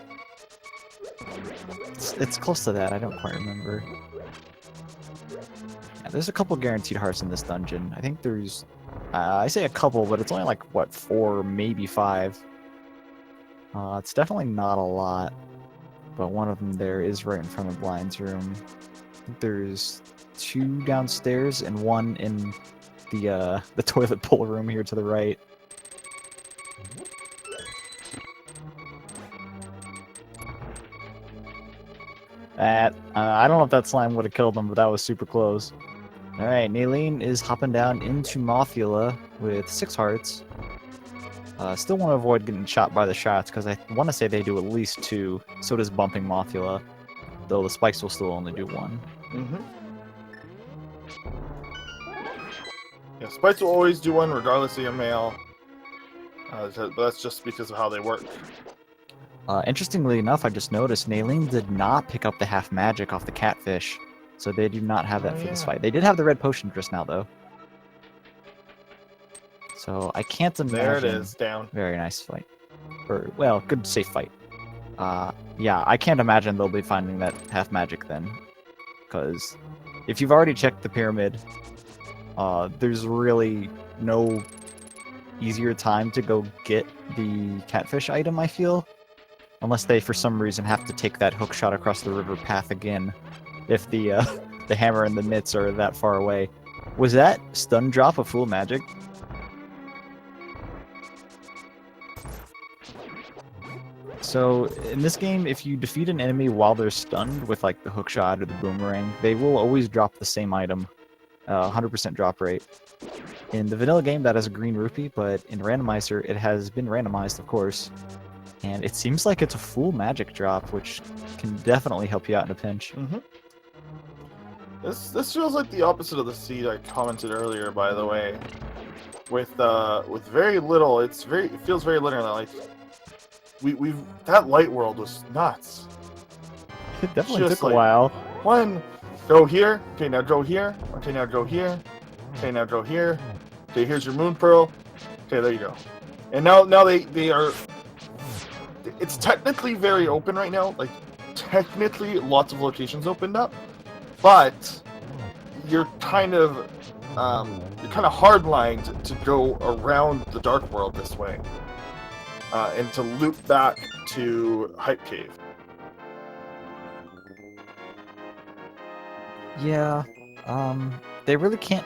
It's close to that, I don't quite remember. Yeah, there's a couple guaranteed hearts in this dungeon. I think there's... I say a couple, but it's only like, what, 4, maybe 5. It's definitely not a lot. But one of them there is right in front of Blind's room. I think there's 2 downstairs and 1 in the toilet bowl room here to the right. I don't know if that slime would have killed them, but that was super close. Alright, NayIeen is hopping down into Mothula with 6 hearts. Still want to avoid getting shot by the shots, because I want to say they do at least 2. So does bumping Mothula, though the spikes will still only do 1. Mm-hmm. Yeah, spikes will always do 1 regardless of your male. That's just because of how they work. Interestingly enough, I just noticed NayIeen did not pick up the half magic off the catfish, so they do not have that for this fight. They did have the red potion just now, though. So I can't imagine... There it is, down. Very nice fight. Or, well, good safe fight. Yeah, I can't imagine they'll be finding that half magic then. Because if you've already checked the pyramid, there's really no easier time to go get the catfish item, I feel. Unless they, for some reason, have to take that hook shot across the river path again. If the the hammer and the mitts are that far away. Was that stun drop a full magic? So, in this game, if you defeat an enemy while they're stunned with, like, the hookshot or the boomerang, they will always drop the same item. 100% drop rate. In the vanilla game, that is a green rupee, but in Randomizer, it has been randomized, of course. And it seems like it's a full magic drop, which can definitely help you out in a pinch. Mm-hmm. This feels like the opposite of the seed I commented earlier, by the way. With very little, it feels very linear. Like that light world was nuts. It definitely Just took a while. One, go here. Okay, now go here. Okay, now go here. Okay, now go here. Okay, here's your moon pearl. Okay, there you go. And now they are. It's technically very open right now. Like, technically, lots of locations opened up, but you're kind of hard-lined to go around the dark world this way, and to loop back to Hype Cave. Yeah, they really can't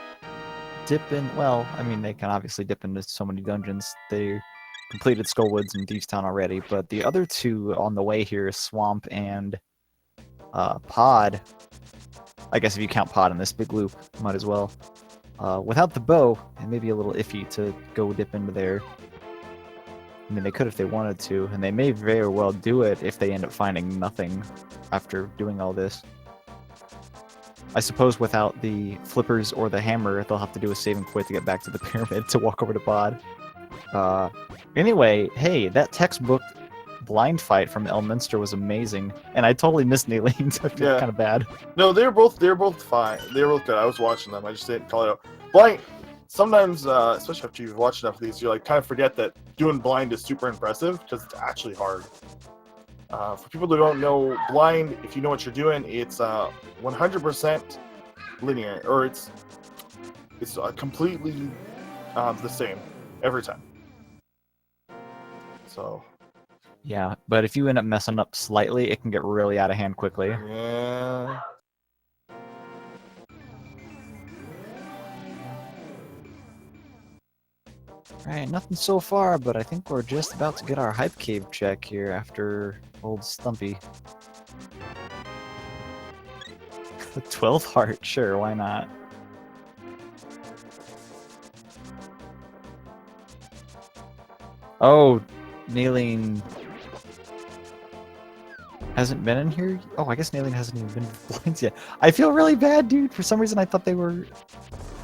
dip in. Well, I mean, they can obviously dip into so many dungeons. They completed Skullwoods and Thieves Town already, but the other 2 on the way here is Swamp and Pod. I guess if you count Pod in this big loop, might as well. Without the bow, it may be a little iffy to go dip into there. I mean, they could if they wanted to, and they may very well do it if they end up finding nothing after doing all this. I suppose without the flippers or the hammer, they'll have to do a save and quit to get back to the pyramid to walk over to Pod. Anyway, hey, that textbook blind fight from Elminster was amazing, and I totally missed NayIeen, so I feel kind of bad. No, they're both fine. They were both good. I was watching them. I just didn't call it out. Blind. Sometimes, especially after you've watched enough of these, you kind of forget that doing blind is super impressive because it's actually hard. For people who don't know, blind, if you know what you're doing, it's 100% linear, or it's completely the same every time. So. Yeah, but if you end up messing up slightly, it can get really out of hand quickly. Yeah. Alright, nothing so far, but I think we're just about to get our Hype Cave check here after old Stumpy. The 12 heart, sure, why not? Oh, NayIeen Hasn't been in here? Oh, I guess NayIeen hasn't even been to the blinds yet. I feel really bad, dude. For some reason, I thought they were...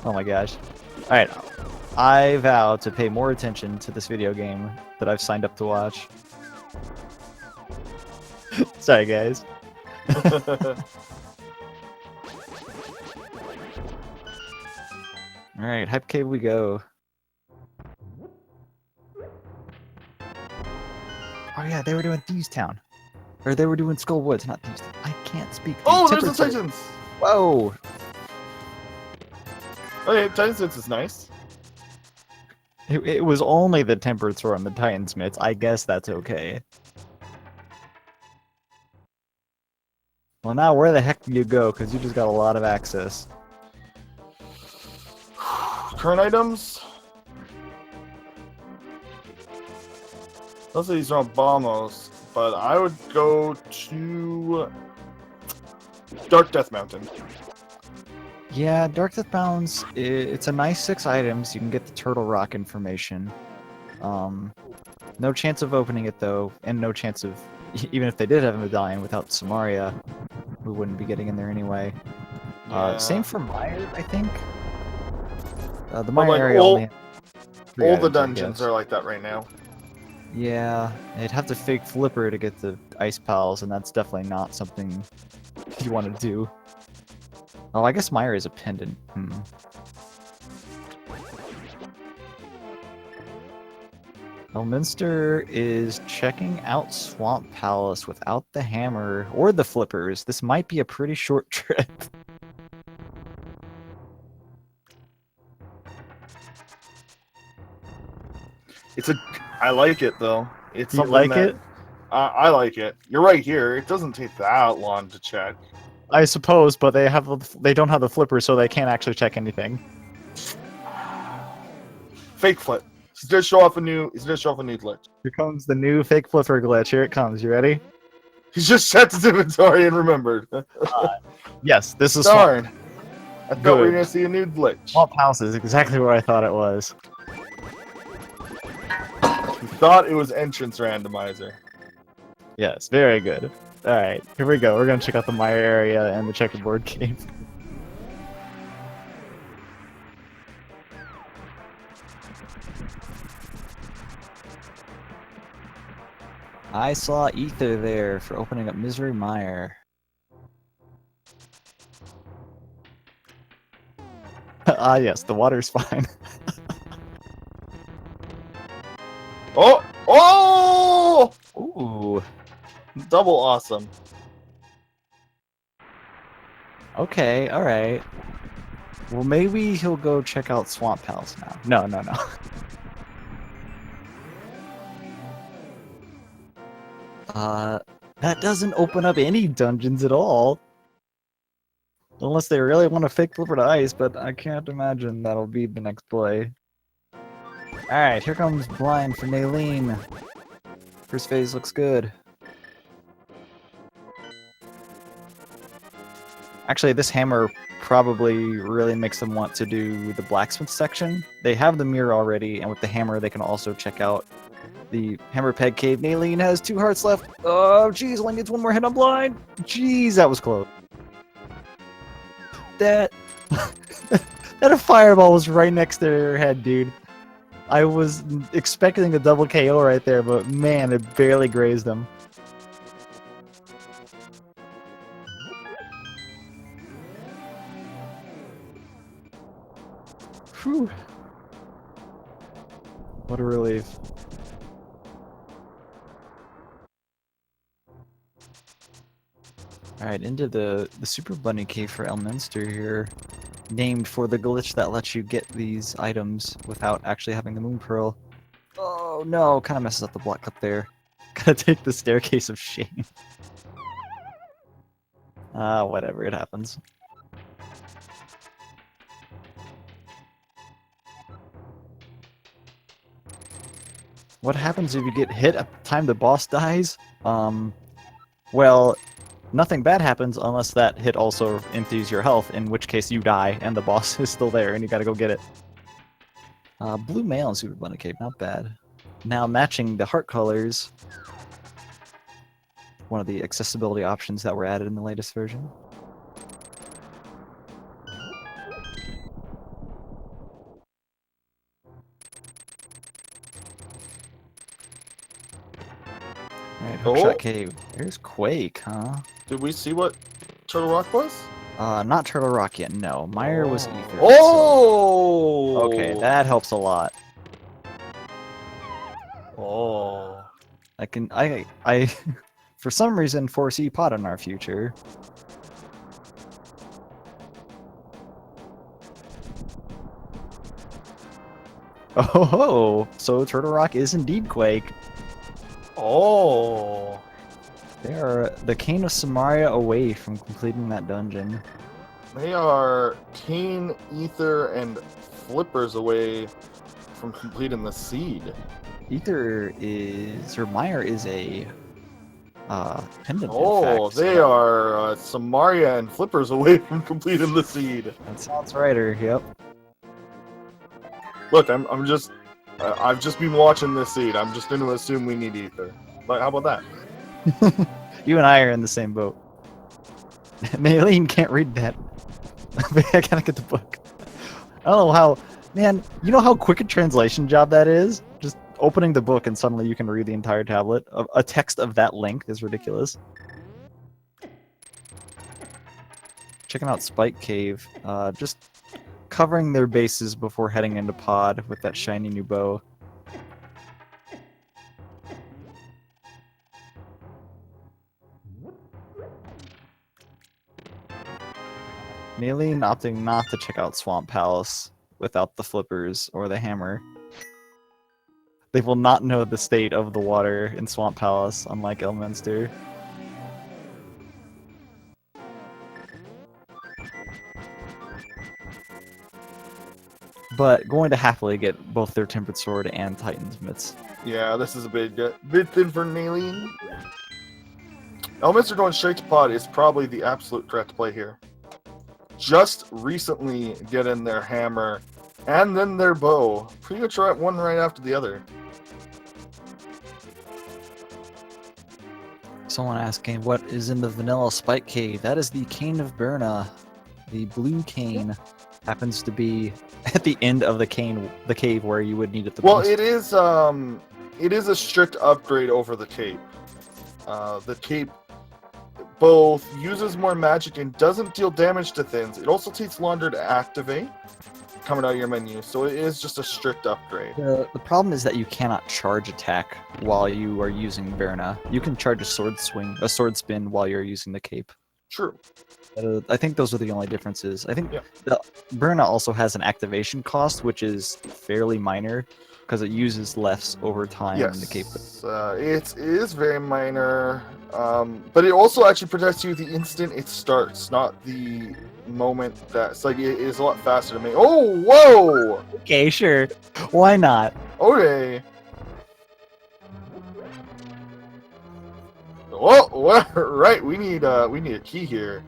Oh my gosh. Alright, I vow to pay more attention to this video game that I've signed up to watch. Sorry, guys. Alright, Hype Cave we go. Oh yeah, they were doing Thieves Town. Or they were doing Skull Woods, not Thieves Town. I can't speak. Oh, there's the Titans! Whoa! Okay, Titans is nice. It was only the Tempered Sword and the Titan Smiths. I guess that's okay. Well, now where the heck do you go? Because you just got a lot of access. Current items. Most of these are on Bombos, but I would go to Dark Death Mountain. Yeah, Dark Death Bounds, it's a nice 6 items. You can get the Turtle Rock information. No chance of opening it though, and no chance of, even if they did have a medallion without Samaria, we wouldn't be getting in there anyway. Yeah. Same for Mire, I think. The But, Mire like, area only has 3 all the items, I dungeons guess. are like that right now. Yeah, they'd have to fake Flipper to get the Ice Pals, and that's definitely not something you want to do. Oh, I guess Mire is a pendant. Elminster is checking out Swamp Palace without the hammer or the flippers. This might be a pretty short trip. I like it though. It's You something like that, it? I like it. You're right here. It doesn't take that long to check. I suppose, but they don't have the flippers, so they can't actually check anything. Fake flip. He's gonna show off a new glitch. Here comes the new fake flipper glitch. Here it comes. You ready? He's just checked his inventory and remembered. Yes, this is Darn. I thought we were Good. gonna see a new glitch. Swamp House is exactly where I thought it was. We thought it was entrance randomizer. Yes, very good. Alright, here we go. We're gonna check out the Mire area and the checkerboard game. I saw Ether there for opening up Misery Mire. Ah yes, the water's fine. Oh! Oh! Ooh. Double awesome. Okay, alright. Well, maybe he'll go check out Swamp Palace now. No. That doesn't open up any dungeons at all. Unless they really want to fake Flipper to Ice, but I can't imagine that'll be the next play. Alright, here comes Blind for NayIeen. First phase looks good. Actually, this hammer probably really makes them want to do the blacksmith section. They have the mirror already, and with the hammer they can also check out the Hammer Peg Cave. NayIeen has 2 hearts left. Oh, jeez, only needs 1 more hit on Blind. Jeez, that was close. That a fireball was right next to her head, dude. I was expecting a double KO right there, but man, it barely grazed him. Whew. What a relief. Alright, into the Super Bunny Cave for Elminster here. Named for the glitch that lets you get these items without actually having the Moon Pearl. Oh no, kind of messes up the block up there. Gotta take the Staircase of Shame. Whatever, it happens. What happens if you get hit at the time the boss dies? Well, nothing bad happens unless that hit also empties your health, in which case you die and the boss is still there and you gotta go get it. Blue Mail and Super Bunny Cave, not bad. Now matching the heart colors. one of the accessibility options that were added in the latest version. Alright, Hookshot Cave. There's Quake, huh? Did we see what Turtle Rock was? Not Turtle Rock yet, no. Meyer was Ether. Oh! Okay, that helps a lot. Oh. I for some reason foresee pot in our future. Oh, so Turtle Rock is indeed Quake. Oh. They are the Cane of Samaria away from completing that dungeon. They are Cane, Ether, and Flippers away from completing the seed. Ether is, or Meyer is a pendant. Oh, in fact, they are Samaria and Flippers away from completing the seed. That sounds righter. Yep. Look, I'm just, I've just been watching this seed. I'm just going to assume we need Ether. But how about that? You and I are in the same boat. NayIeen can't read that. I gotta get the book. I don't know how, man. You know how quick a translation job that is? Just opening the book and suddenly you can read the entire tablet. A text of that length is ridiculous. Checking out Spike Cave. Just covering their bases before heading into pod with that shiny new bow. NayIeen opting not to check out Swamp Palace without the flippers or the hammer. They will not know the state of the water in Swamp Palace, unlike Elminster. But going to happily get both their Tempered Sword and Titan's Mitts. Yeah, this is a bit thin for NayIeen. Elminster going straight to pod is probably the absolute correct play here. Just recently get in their hammer and then their bow. Pretty much one right after the other. Someone asking what is in the vanilla Spike Cave. That is the Cane of Berna. The blue cane happens to be at the end of the cave where you would need it the most. Well, it is a strict upgrade over the cape. The cape both uses more magic and doesn't deal damage to things. It also takes longer to activate coming out of your menu, so it is just a strict upgrade. The problem is that you cannot charge attack while you are using Berna. You can charge a sword spin while you're using the cape. True. I think those are the only differences. I think Yeah. the Berna also has an activation cost, which is fairly minor because it uses less over time than the cape. It is very minor, but it also actually protects you the instant it starts, not the moment that's like it is a lot faster to make. Oh, whoa! Okay, sure. Why not? Okay. Whoa, right. We need a key here.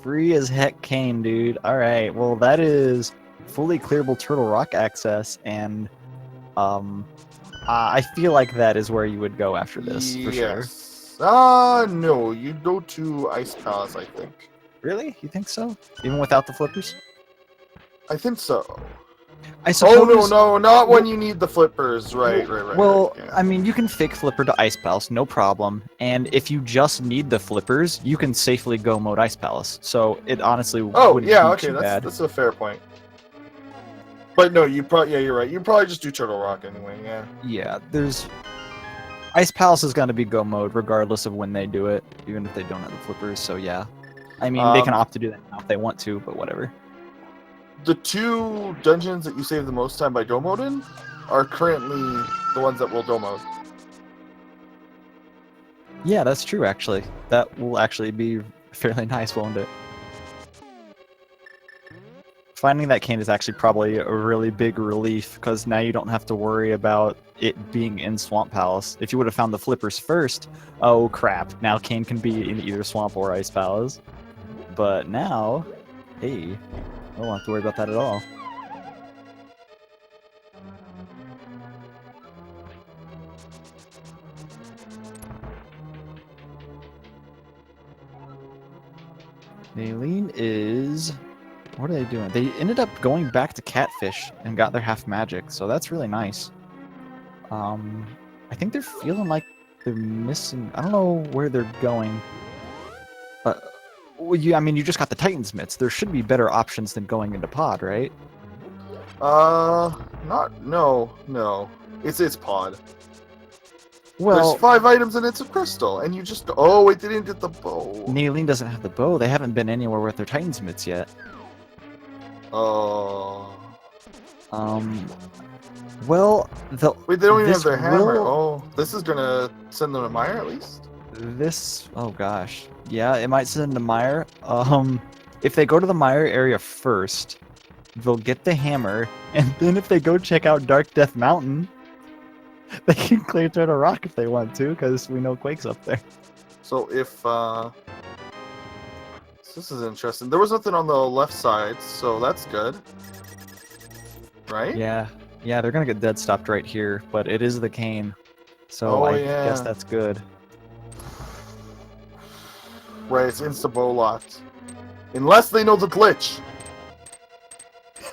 Free as heck cane, dude. Alright, well that is fully clearable Turtle Rock access, and I feel like that is where you would go after this, for sure. No, you go to Ice Palace, I think. Really? You think so? Even without the flippers? I think so. I suppose... Oh, no, not when you need the flippers. Right. Well, Yeah. I mean, you can fake flipper to Ice Palace, no problem. And if you just need the flippers, you can safely go mode Ice Palace. So it honestly wouldn't be too bad. That's a fair point. But no, you're right. You probably just do Turtle Rock anyway, yeah. Yeah, there's... Ice Palace is going to be go mode regardless of when they do it, even if they don't have the flippers, so yeah. I mean, they can opt to do that now if they want to, but whatever. The two dungeons that you save the most time by go mode in are currently the ones that will go mode. Yeah, that's true, actually. That will actually be fairly nice, won't it? Finding that cane is actually probably a really big relief, because now you don't have to worry about it being in Swamp Palace. If you would have found the flippers first, oh crap, now cane can be in either Swamp or Ice Palace. But now, hey, I don't have to worry about that at all. NayIeen is... What are they doing? They ended up going back to Catfish and got their half magic, so that's really nice. I think they're feeling like they're missing... I don't know where they're going. But, well, you just got the Titan's Mitts. There should be better options than going into Pod, right? No. It's Pod. Well, there's 5 items and it's a crystal, and you just... Oh, wait, they didn't get the bow. NayIeen doesn't have the bow. They haven't been anywhere with their Titan's Mitts yet. Oh. Well, Wait, they don't even have this their hammer. will- Oh, this is gonna send them to Mire at least? oh gosh. Yeah, it might send them to Mire. If they go to the Mire area first, they'll get the hammer, and then if they go check out Dark Death Mountain, they can clear Turtle Rock if they want to, because we know Quake's up there. So if, this is interesting. There was nothing on the left side, so that's good. Right? Yeah, they're gonna get dead stopped right here, but it is the cane, so Oh, I yeah. guess that's good. Right, it's insta-bow locked. Unless they know the glitch.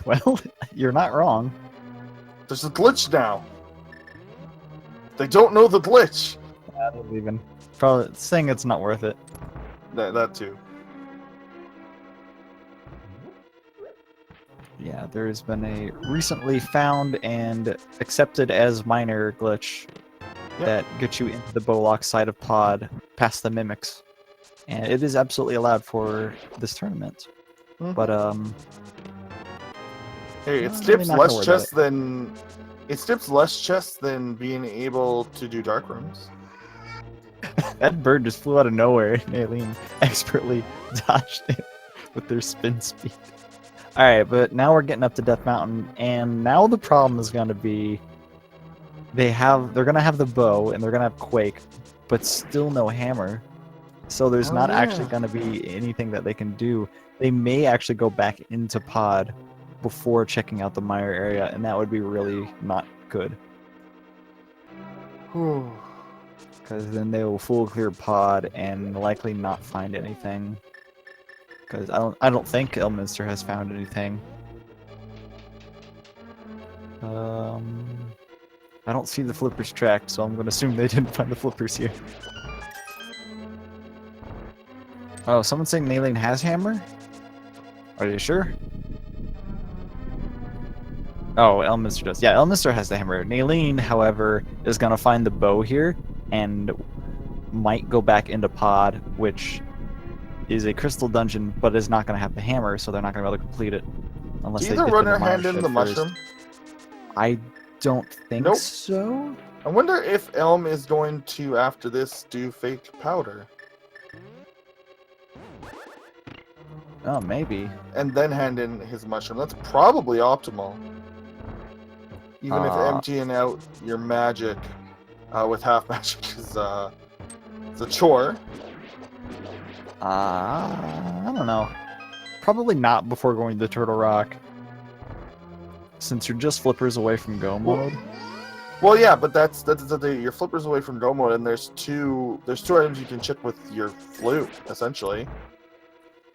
Well, you're not wrong. There's a glitch now. They don't know the glitch. I don't even. Probably saying it's not worth it. That too. Yeah, there's been a recently found and accepted as minor glitch that gets you into the Bowlock side of Pod past the mimics. And it is absolutely allowed for this tournament. Mhm. But Hey, it I'm skips really not gonna less worry about chests than... It skips less chests than being able to do dark rooms. that bird just flew out of nowhere and NayIeen expertly dodged it with their spin speed. Alright, but now we're getting up to Death Mountain, and now the problem is gonna be they're gonna have the bow and they're gonna have Quake, but still no hammer. So there's not actually gonna be anything that they can do. They may actually go back into Pod before checking out the Mire area, and that would be really not good. Whew. Because then they will full clear Pod and likely not find anything. Because I don't think Elminster has found anything. I don't see the flippers tracked, so I'm going to assume they didn't find the flippers here. Oh, someone's saying NayIeen has hammer? Are you sure? Oh, Elminster does. Yeah, Elminster has the hammer. NayIeen, however, is going to find the bow here and might go back into Pod, which is a crystal dungeon, but is not going to have the hammer, so they're not going to be able to complete it unless Do they you either get run to her the hand Mire in shed the first. mushroom? I don't think Nope. so. I wonder if Elm is going to, after this, do fake powder. Oh, maybe. And then hand in his mushroom. That's probably optimal. Even if emptying out your magic with half magic is it's a chore. I don't know. Probably not before going to Turtle Rock. Since you're just flippers away from go mode. Well, yeah, but that's your flippers away from go mode, and there's two items you can chip with your flute, essentially.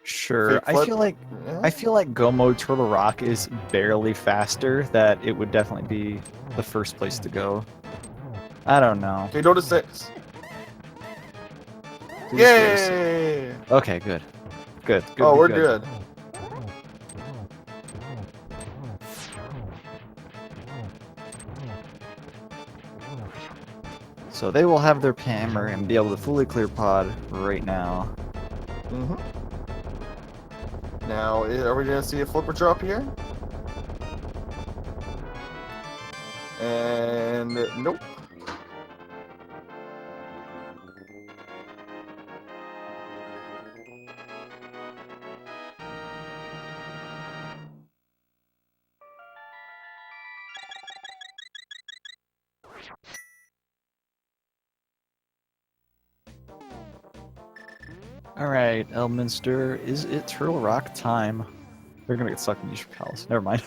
Sure. Fake flip. I feel like go mode Turtle Rock is barely faster. That it would definitely be the first place to go. I don't know. Okay, go to 6. Please Yay! Okay, good. Good. Oh, we're good. So they will have their hammer and be able to fully clear Pod right now. Mm-hmm. Now, are we gonna see a flipper drop here? And nope. Alright, Elminster, is it Turtle Rock time? They're gonna get stuck in Yusha Palace. Never mind.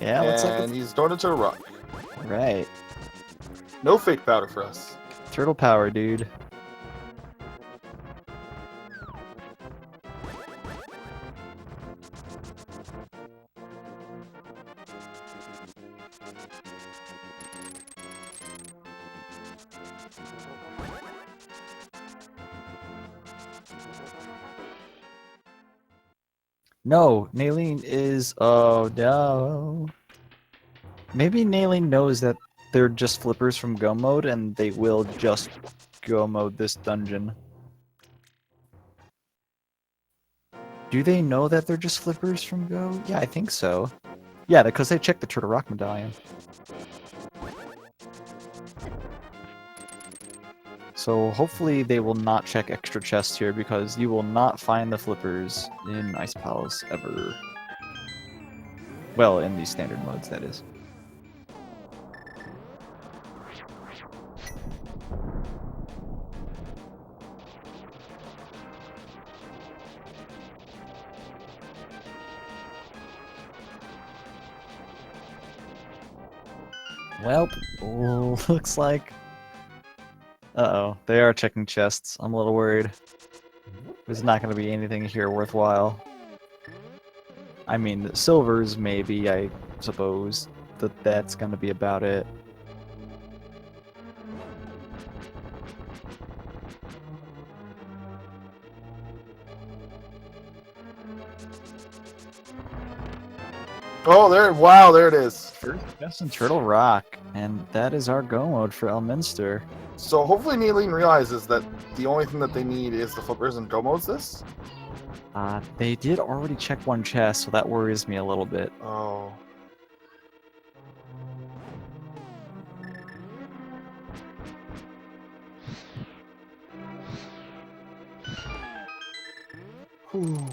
Yeah, looks like And he's going into a rock. right. No fake powder for us. Turtle power, dude. No, NayIeen is... Oh, no. Maybe NayIeen knows that they're just flippers from Go mode, and they will just Go mode this dungeon. Do they know that they're just flippers from Go? Yeah, I think so. Yeah, because they checked the Turtle Rock medallion. So hopefully they will not check extra chests here, because you will not find the flippers in Ice Palace ever. Well, in these standard modes, that is. Well, looks like... Uh-oh, they are checking chests. I'm a little worried. There's not going to be anything here worthwhile. I mean, silvers maybe, I suppose. That's going to be about it. Oh, there! Wow, there it is. First chest in Turtle Rock, and that is our go mode for Elminster. So hopefully NayIeen realizes that the only thing that they need is the flippers and go modes this. They did already check one chest, so that worries me a little bit. Oh. Whew.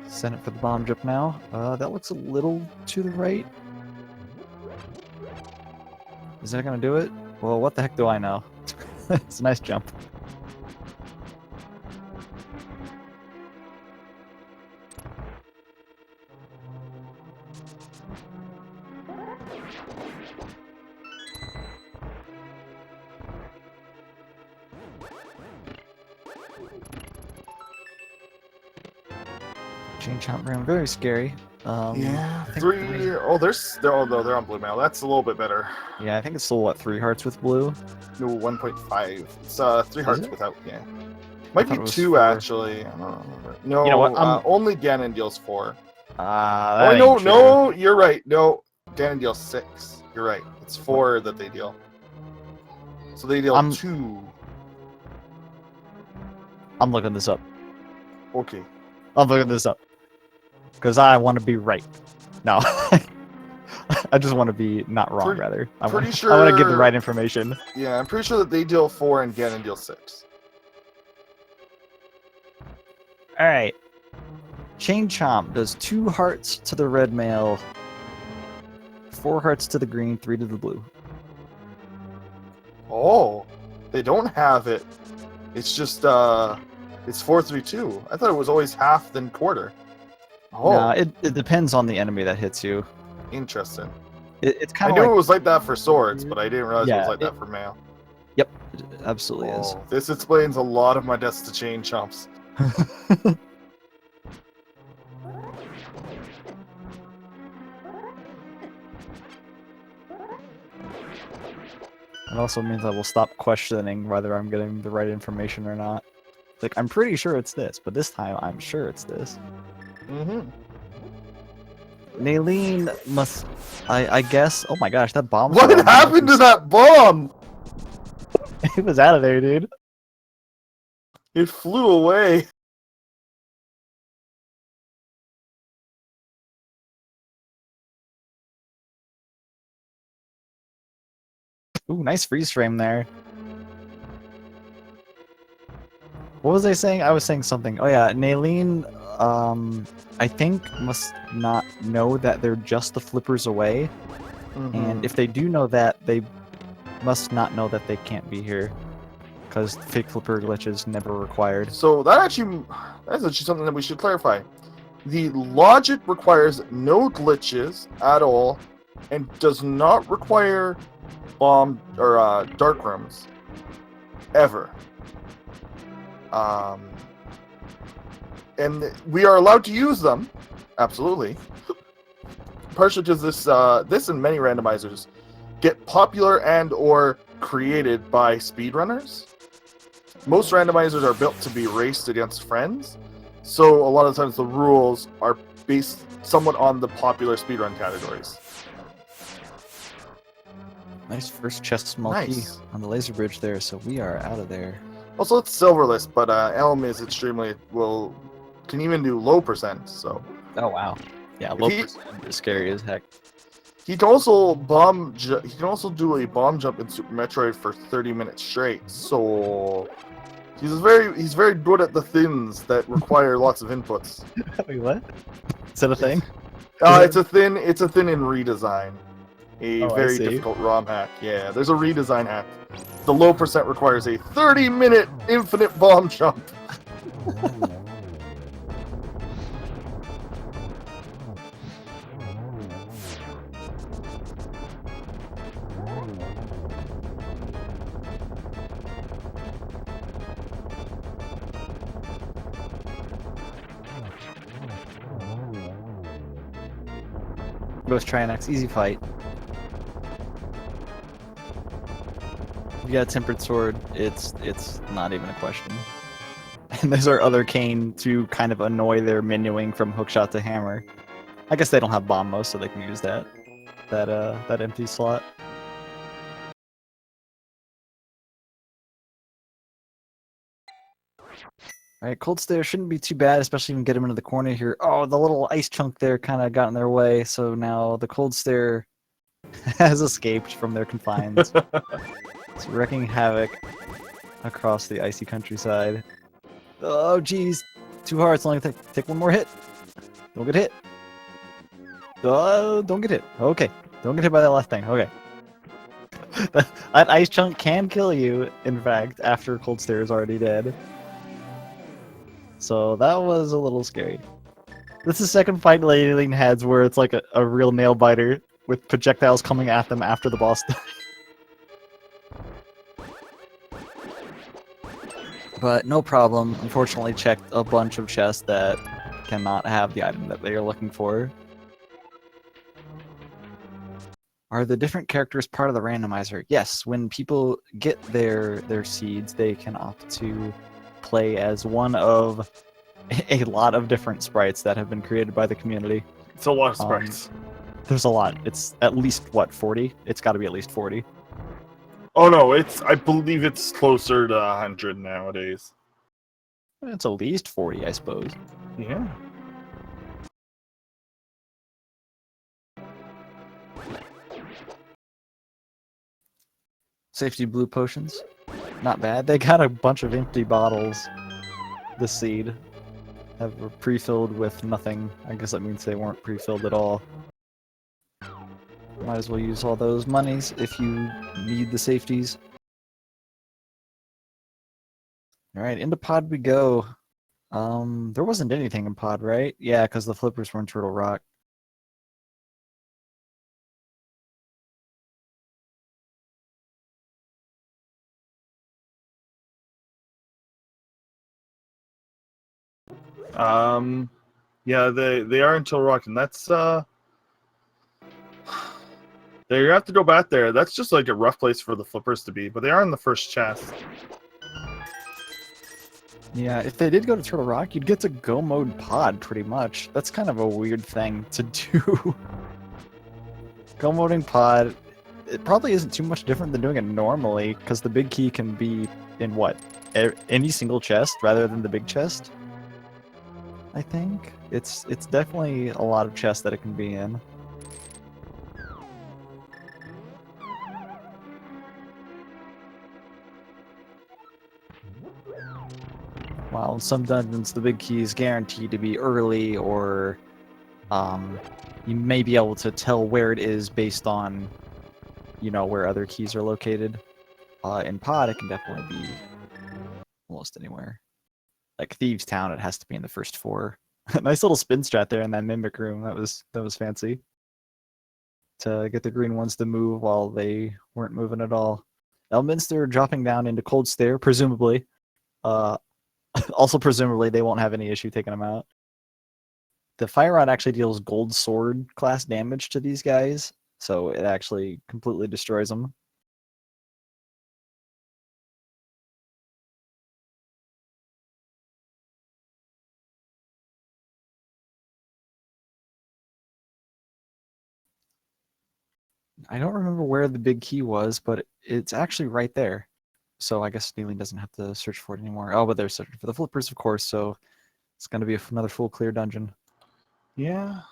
Send it for the bomb jump now. That looks a little to the right. Is that gonna do it? Well, what the heck do I know? It's a nice jump. Chain chomp room, very scary. Yeah, I think three. Oh, they're on blue mail. That's a little bit better. Yeah, I think it's still what, 3 hearts with blue. No, 1.5. It's 3 hearts it? without. Yeah, might thought be it was 2 4. actually. I don't know. No, You know what, only Ganon deals 4. That Oh no, ain't true. no, you're right. No, Ganon deals 6. You're right. It's 4 that they deal. So they deal 2. I'm looking this up. Okay. I'm looking this up. Because I want to be right. No. I just want to be not wrong, rather. I want to give the right information. Yeah, I'm pretty sure that they deal 4 and Ganon deals 6. Alright. Chain Chomp does 2 hearts to the red mail, 4 hearts to the green, 3 to the blue. Oh, they don't have it. It's just, it's 4, 3, 2. I thought it was always half then quarter. Oh, No, it depends on the enemy that hits you. interesting. It's I kind knew of it like... was like that for swords, but I didn't realize it Yeah, was like that for mail. Yep, it absolutely is. Oh, this explains a lot of my deaths to chain chomps. It also means I will stop questioning whether I'm getting the right information or not. Like, I'm pretty sure it's this, but this time I'm sure it's this. Mm-hmm. NayIeen must... I guess... Oh my gosh, that bomb... What happened to that bomb? It was out of there, dude. It flew away. Ooh, nice freeze frame there. What was I saying? I was saying something. Oh yeah, NayIeen, I think must not know that they're just the flippers away. Mm-hmm. And if they do know that, they must not know that they can't be here. Because fake flipper glitches never required. So that's actually something that we should clarify. The logic requires no glitches at all, and does not require bomb or dark rooms ever. And we are allowed to use them, absolutely. Partially because this and many randomizers get popular and or created by speedrunners. Most randomizers are built to be raced against friends, so a lot of times the rules are based somewhat on the popular speedrun categories. Nice first chest small key on the laser bridge there, so we are out of there. Also, it's silverless, but Elm is can even do low percent, so. Oh wow. Yeah, low percent is scary as heck. He can also do a bomb jump in Super Metroid for 30 minutes straight. So he's very good at the thins that require lots of inputs. Wait, what? Is that a thing? It's a thin in redesign. A very see. difficult ROM hack. Yeah, there's a redesign hack. The low percent requires a 30-minute infinite bomb jump. Ghost Trianax, easy fight. If you got a tempered sword, it's not even a question. And there's our other cane to kind of annoy their menuing from hookshot to hammer. I guess they don't have bomb most, so they can use that empty slot. Alright, Cold Stare shouldn't be too bad, especially when we get him into the corner here. Oh, the little ice chunk there kind of got in their way, so now the Cold Stare has escaped from their confines. It's wreaking havoc across the icy countryside. Oh, jeez. Too hard. It's only gonna take one more hit. Don't get hit. Oh, don't get hit. Okay. Don't get hit by that last thing. Okay. That ice chunk can kill you, in fact, after Cold Stare is already dead. So that was a little scary. This is the second fight NayIeen has where it's like a real nail biter with projectiles coming at them after the boss dies. But no problem. Unfortunately, checked a bunch of chests that cannot have the item that they are looking for. Are the different characters part of the randomizer? Yes, when people get their seeds, they can opt to play as one of a lot of different sprites that have been created by the community. It's a lot of sprites. There's a lot. It's at least, what, 40? It's got to be at least 40. Oh no, I believe it's closer to 100 nowadays. It's at least 40, I suppose. Yeah. Safety blue potions. Not bad. They got a bunch of empty bottles. The seed were pre-filled with nothing. I guess that means they weren't pre-filled at all. Might as well use all those monies if you need the safeties. Alright, into pod we go. There wasn't anything in pod, right? Yeah, because the flippers were in Turtle Rock. Yeah, they are in Turtle Rock, and that's you have to go back there. That's just like a rough place for the flippers to be, but they are in the first chest. Yeah, if they did go to Turtle Rock, you'd get to go mode pod, pretty much. That's kind of a weird thing to do. Go moding pod, it probably isn't too much different than doing it normally, because the big key can be in, what, any single chest rather than the big chest? I think. It's definitely a lot of chests that it can be in. While in some dungeons the big key is guaranteed to be early, or you may be able to tell where it is based on you know, where other keys are located. In Pod, it can definitely be almost anywhere. Like Thieves Town, it has to be in the first 4. Nice little spin strat there in that mimic room. That was fancy. To get the green ones to move while they weren't moving at all. Elminster dropping down into Cold Stare, presumably. Also, presumably, they won't have any issue taking them out. The Fire Rod actually deals Gold Sword class damage to these guys, so it actually completely destroys them. I don't remember where the big key was, but it's actually right there. So I guess NayIeen doesn't have to search for it anymore. Oh, but they're searching for the flippers, of course, so it's going to be another full clear dungeon. Yeah.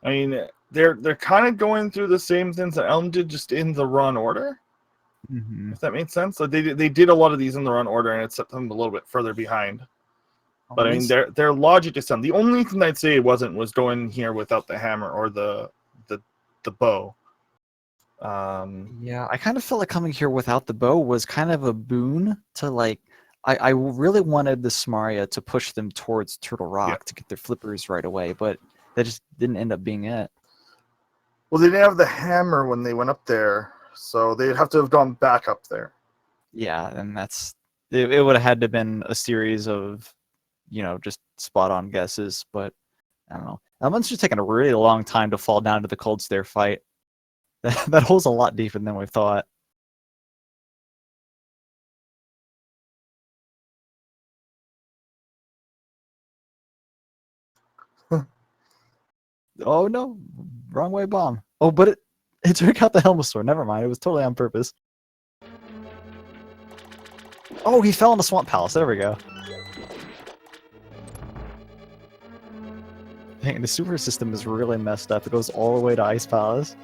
I mean, they're kind of going through the same things that Elm did, just in the run order. Mm-hmm. If that makes sense. So they did a lot of these in the run order, and it set them a little bit further behind. But I mean, their logic is sound. The only thing I'd say it wasn't was going here without the hammer or the bow. Yeah, I kind of felt like coming here without the bow was kind of a boon to like. I really wanted the Smaria to push them towards Turtle Rock to get their flippers right away, but that just didn't end up being it. Well, they didn't have the hammer when they went up there, so they'd have to have gone back up there. Yeah, and that's it would have had to have been a series of, you know, just spot on guesses, but I don't know. Elminster's taking a really long time to fall down to the Cold Stare fight. That hole's a lot deeper than we thought. Oh no, wrong way bomb. Oh, but it took out the Helmosaur. Never mind, it was totally on purpose. Oh, he fell in the Swamp Palace. There we go. Dang, the sewer system is really messed up. It goes all the way to Ice Palace.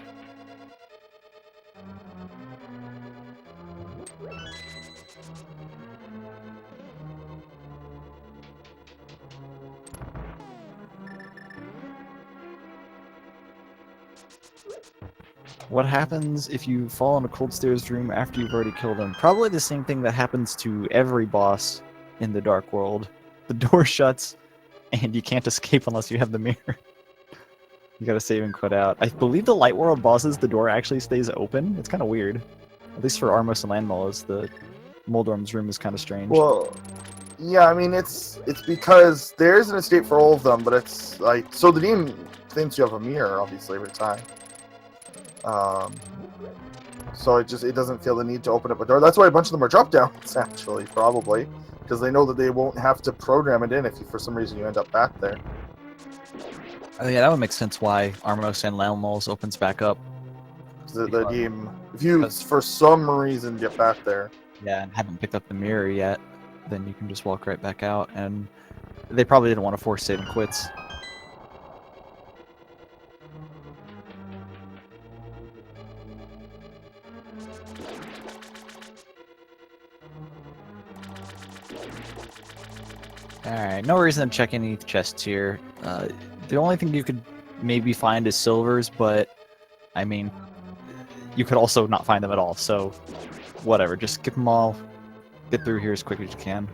What happens if you fall in a Cold Stare's room after you've already killed him? Probably the same thing that happens to every boss in the Dark World. The door shuts, and you can't escape unless you have the mirror. You gotta save and quit out. I believe the Light World bosses, the door actually stays open. It's kind of weird. At least for Armos and Landmollas, the Moldorm's room is kind of strange. Well, yeah, I mean, it's because there is an escape for all of them, but it's like, so the game thinks you have a mirror, obviously, every time. So it doesn't feel the need to open up a door. That's why a bunch of them are drop downs, actually, probably, because they know that they won't have to program it in if you, for some reason, you end up back there. Yeah, that would make sense why Armos and Landmollas opens back up. The game, if you for some reason get back there, yeah, and haven't picked up the mirror yet, then you can just walk right back out, and they probably didn't want to force save and quits. Alright, no reason to check any chests here. The only thing you could maybe find is silvers, but I mean, you could also not find them at all, so whatever, just skip them all, get through here as quick as you can.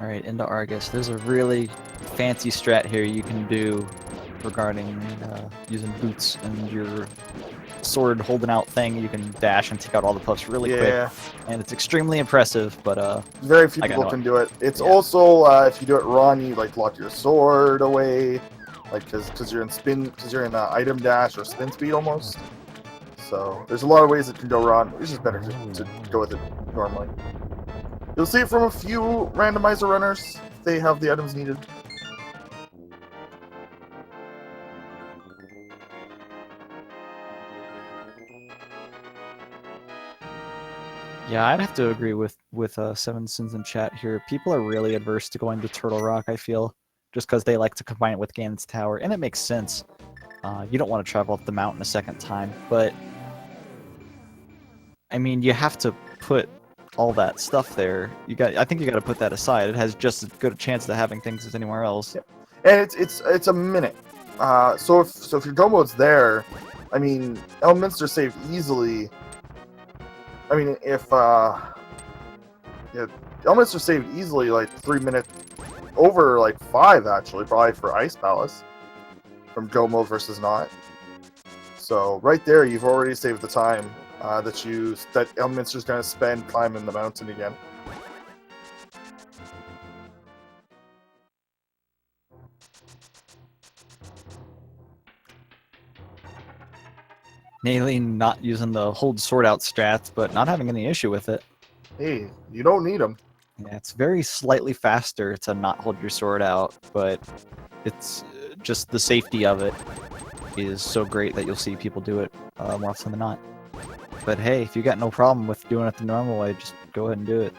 Alright, into Argus. There's a really fancy strat here you can do regarding using boots and your sword holding out thing. You can dash and take out all the puffs really quick, and it's extremely impressive, but very few people can do it. It's also if you do it run, you like lock your sword away, like because you're in item dash or spin speed almost. So there's a lot of ways it can go wrong. It's just better to go with it normally. You'll see it from a few randomizer runners if they have the items needed. Yeah, I'd have to agree with Seven Sins in chat here. People are really adverse to going to Turtle Rock, I feel. just because they like to combine it with Ganon's Tower, and it makes sense. You don't want to travel up the mountain a second time, but I mean, you have to put all that stuff there. I think you got to put that aside. It has just as good a chance of having things as anywhere else. Yep. And it's a minute. So if your go mode's there, I mean, Elminster saved easily. I mean, if Elminster saved easily like 3 minutes, over like 5 actually, probably for Ice Palace, from go mode versus not. So right there, you've already saved the time that Elminster's going to spend climbing the mountain again. NayIeen not using the hold sword out strats, but not having any issue with it. Hey, you don't need them. Yeah, it's very slightly faster to not hold your sword out, but it's just the safety of it is so great that you'll see people do it more often than not. But hey, if you got no problem with doing it the normal way, just go ahead and do it.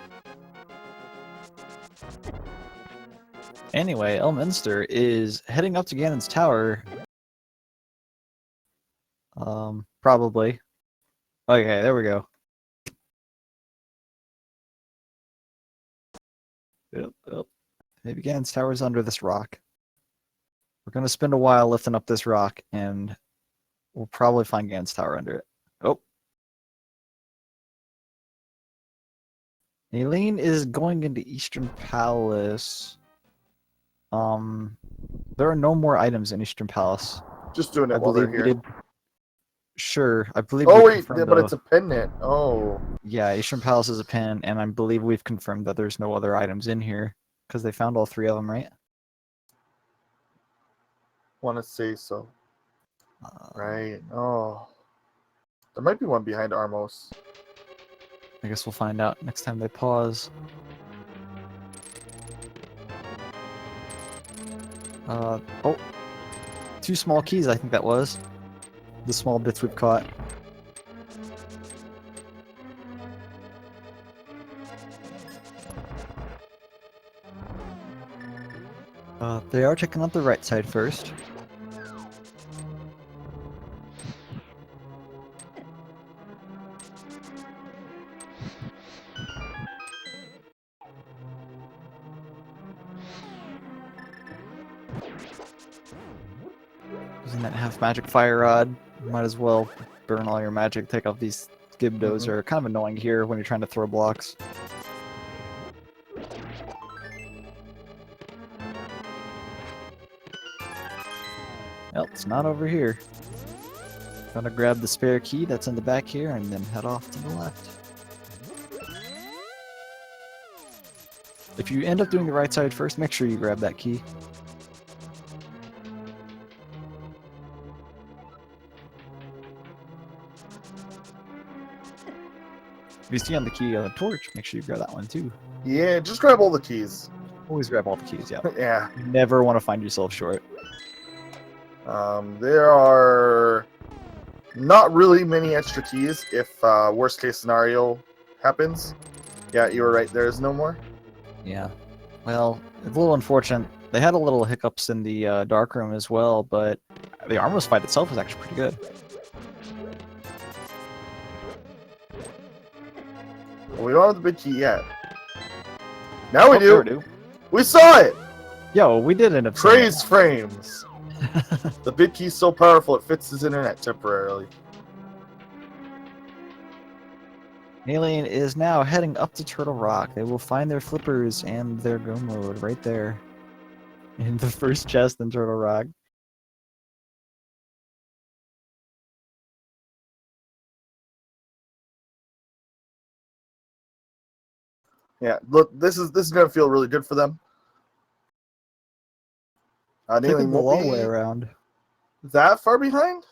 Anyway, Elminster is heading up to Ganon's Tower. Probably. Okay, there we go. Yep. Maybe Ganon's Tower's under this rock. We're gonna spend a while lifting up this rock, and we'll probably find Ganon's Tower under it. Oh. NayIeen is going into Eastern Palace. There are no more items in Eastern Palace. Just doing it I while they're believe here. we did. Sure, I believe. Oh we wait, confirmed but the- it's a pendant. Oh. Yeah, Eastern Palace is a pin, and I believe we've confirmed that there's no other items in here because they found all 3 of them, right? Want to say so. Right. Oh. There might be one behind Armos. I guess we'll find out next time they pause. Oh, 2 small keys, I think that was. The small bits we've caught. They are checking out the right side first. Using that half magic fire rod, might as well burn all your magic, take off these Gibdos are kind of annoying here when you're trying to throw blocks. Well, it's not over here. Gonna grab the spare key that's in the back here and then head off to the left. If you end up doing the right side first, make sure you grab that key. If you see on the key on the torch, make sure you grab that one too. Yeah, just grab all the keys. Always grab all the keys, yeah. Yeah. You never want to find yourself short. There are not really many extra keys if worst case scenario happens. Yeah, you were right. There is no more. Yeah. Well, it's a little unfortunate. They had a little hiccups in the dark room as well, but the Armos fight itself was actually pretty good. Well, we don't have the big key yet. Now we there do. We saw it. Yo, we did end up seeing Praise frames. The big key's so powerful it fits his internet temporarily. NayIeen is now heading up to Turtle Rock. They will find their flippers and their go mode right there. In the first chest in Turtle Rock. Yeah, look, this is gonna feel really good for them. Taking NayIeen the long won't way be around. that far behind.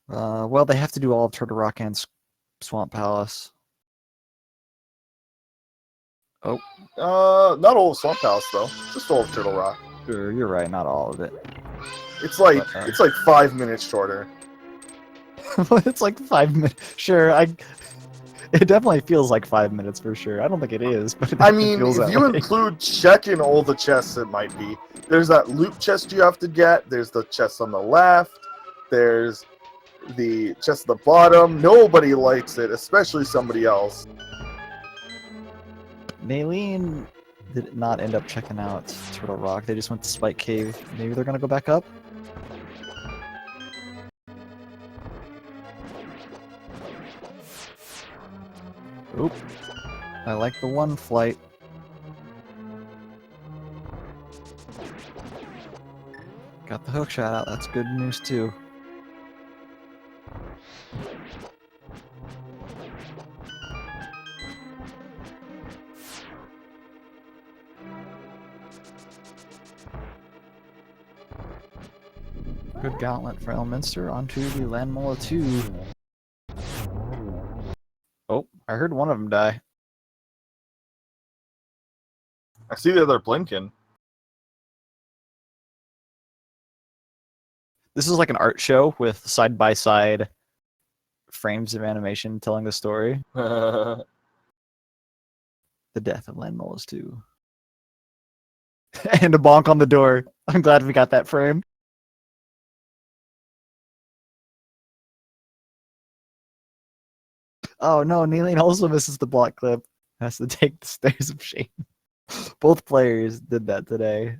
Well, they have to do all of Turtle Rock and Swamp Palace. Oh. Not all of Swamp Palace though. Just all of Turtle Rock. Sure, you're right, not all of it. It's like But, it's like 5 minutes shorter. It's like 5 minutes. Sure, It definitely feels like 5 minutes for sure. I don't think it is, but it I definitely mean, feels if that you way. include checking all the chests, it might be. There's that loot chest you have to get. There's the chest on the left. There's the chest at the bottom. Nobody likes it, especially somebody else. NayIeen did not end up checking out Turtle Rock. They just went to Spike Cave. Maybe they're gonna go back up? Oop. I like the one flight. Got the hook shot out. That's good news too. Good gauntlet for Elminster. Onto the Landmola 2. Oh, I heard one of them die. I see the other blinking. This is like an art show with side-by-side frames of animation telling the story. The death of Landmolas 2. And a bonk on the door. I'm glad we got that frame. Oh no, NayIeen also misses the block clip. Has to take the stairs of shame. Both players did that today.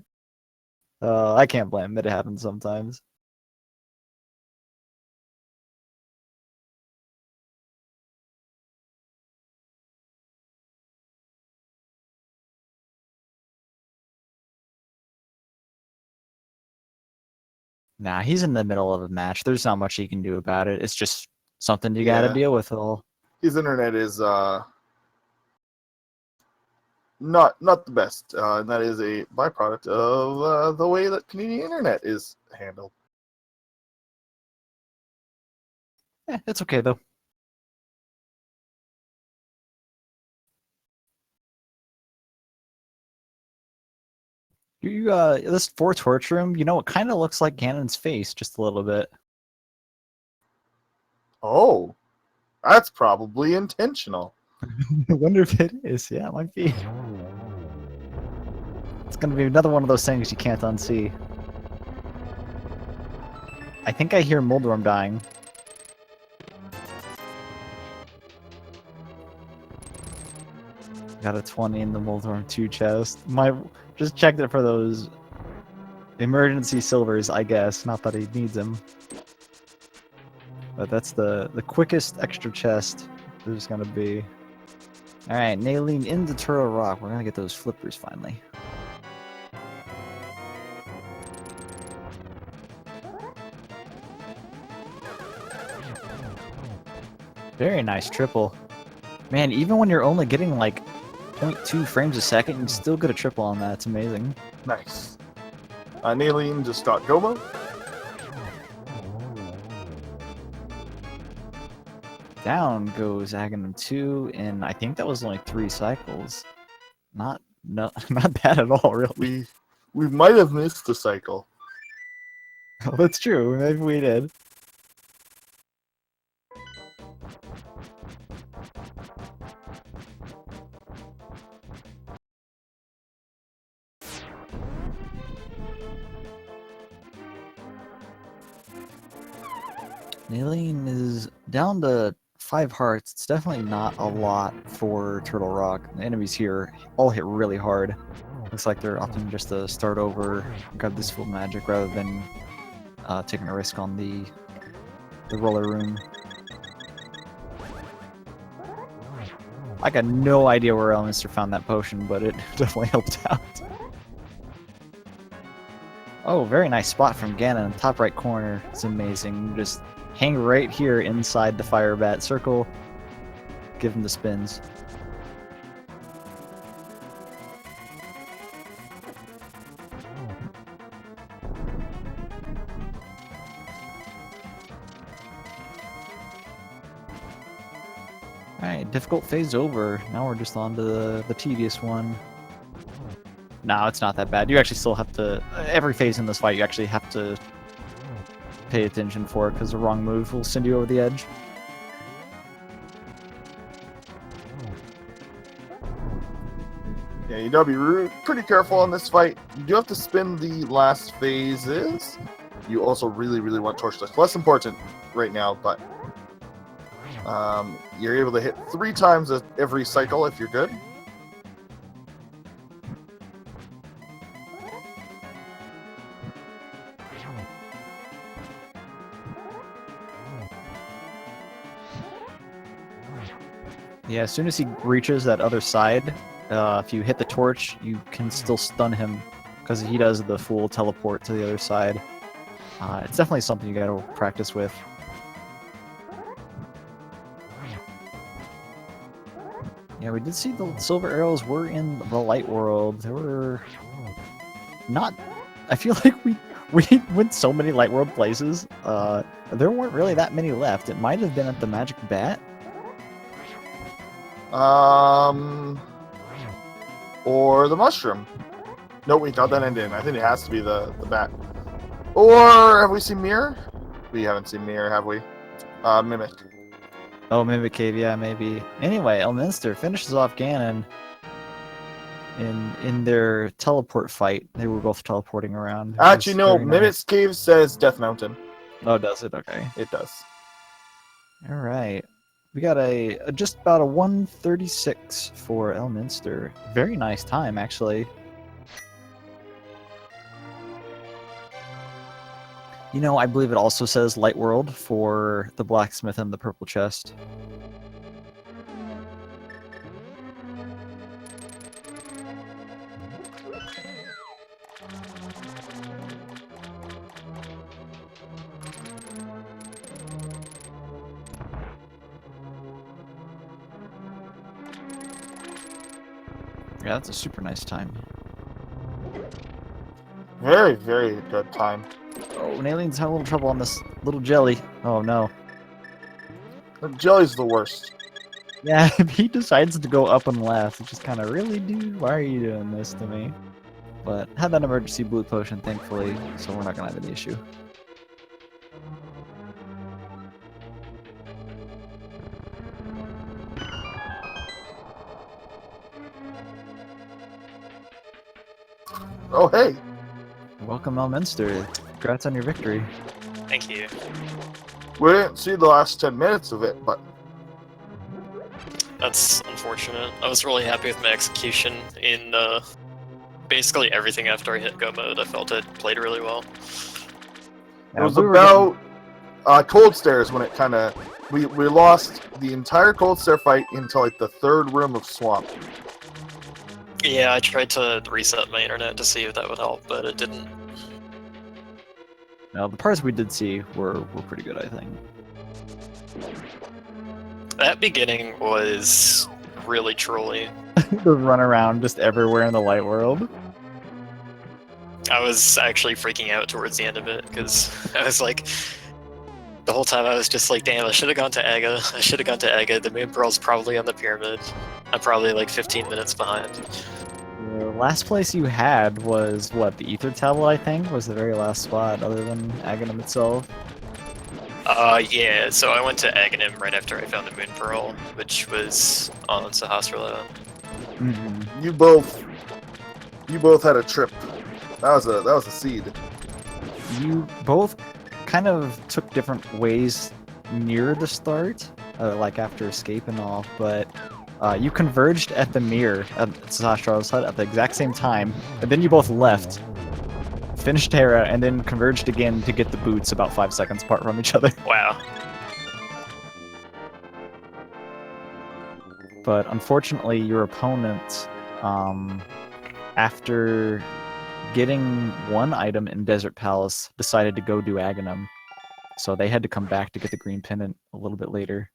I can't blame it. It happens sometimes. Nah, he's in the middle of a match. There's not much he can do about it. It's just something you gotta Yeah. deal with all. His internet is not the best, and that is a byproduct of the way that Canadian internet is handled. It's okay though. This four torch room, you know, it kind of looks like Ganon's face just a little bit. Oh, that's probably intentional. I wonder if it is. Yeah, it might be. It's gonna be another one of those things you can't unsee. I think I hear Moldorm dying. Got a 20 in the Moldorm 2 chest. Just checked it for those emergency silvers, I guess. Not that he needs them. But that's the quickest extra chest there's gonna be. Alright, NayIeen into Turtle Rock. We're gonna get those flippers finally. Very nice triple. Man, even when you're only getting like 0.2 frames a second, you can still get a triple on that. It's amazing. Nice. NayIeen just got Gobo. Down goes Agahnim 2, and I think that was only 3 cycles. Not bad at all, really. We might have missed the cycle. Oh, that's true. Maybe we did. NayIeen is down to 5 hearts. It's definitely not a lot for Turtle Rock. The enemies here all hit really hard. Looks like they're opting just to start over, grab this full magic rather than taking a risk on the roller room. I got no idea where Elminster found that potion, but it definitely helped out. Oh, very nice spot from Ganon, top right corner. It's amazing. Just hang right here inside the fire bat circle. Give him the spins. Alright, difficult phase over. Now we're just on to the tedious one. No, it's not that bad. You actually still have to... Every phase in this fight, you actually have to pay attention for it, because the wrong move will send you over the edge. Yeah, you gotta be pretty careful in this fight. You do have to spin the last phases. You also really, really want torch lift. Less important right now, but you're able to hit 3 times every cycle if you're good. Yeah, as soon as he reaches that other side, if you hit the torch, you can still stun him because he does the full teleport to the other side. It's definitely something you gotta practice with. Yeah, we did see the silver arrows were in the light world. There were not. I feel like we went so many light world places. There weren't really that many left. It might have been at the magic bat. Or the mushroom. No, we got that end in. I think it has to be the bat. Or have we seen Mirror? We haven't seen Mirror, have we? Mimic. Oh, Mimic Cave, yeah, maybe. Anyway, Elminster finishes off Ganon in their teleport fight. They were both teleporting around. Actually, no. Nice. Mimic's Cave says Death Mountain. Oh, does it? Okay. It does. All right. We got a just about a 136 for Elminster. Very nice time, actually. You know, I believe it also says Light World for the blacksmith and the purple chest. Yeah, that's a super nice time. Very, very good time. Oh, NayIeen's having a little trouble on this little jelly. Oh no. The jelly's the worst. Yeah, if he decides to go up and left, it's just kind of, really, dude? Why are you doing this to me? But had that emergency blue potion, thankfully, so we're not gonna have any issue. Oh, hey. Welcome, Elminster. Congrats on your victory. Thank you. We didn't see the last 10 minutes of it, but That's unfortunate. I was really happy with my execution in basically everything after I hit go mode. I felt it played really well. it was about Cold Stairs when it kind of... We lost the entire Cold Stair fight until like the 3rd room of Swamp. Yeah, I tried to reset my internet to see if that would help, but it didn't. Now, the parts we did see were pretty good, I think. That beginning was really trolly. The run around just everywhere in the light world. I was actually freaking out towards the end of it, because I was like... The whole time I was just like, damn, I should have gone to Aga. I should have gone to Aga. The Moon Pearl's probably on the pyramid. I'm probably like 15 minutes behind. The last place you had was, what, the Ether Tablet, I think? Was the very last spot, other than Agahnim itself? Yeah, so I went to Agahnim right after I found the Moon Pearl, which was on Sahasrara. Mm-hmm. You both had a trip. That was a seed. You both kind of took different ways near the start, like after escape and all, but you converged at the mirror at Sahasrara's hut at the exact same time, and then you both left, finished Hera, and then converged again to get the boots about 5 seconds apart from each other. Wow. But unfortunately, your opponent, after getting one item in Desert Palace, decided to go do Agahnim. So they had to come back to get the green pendant a little bit later.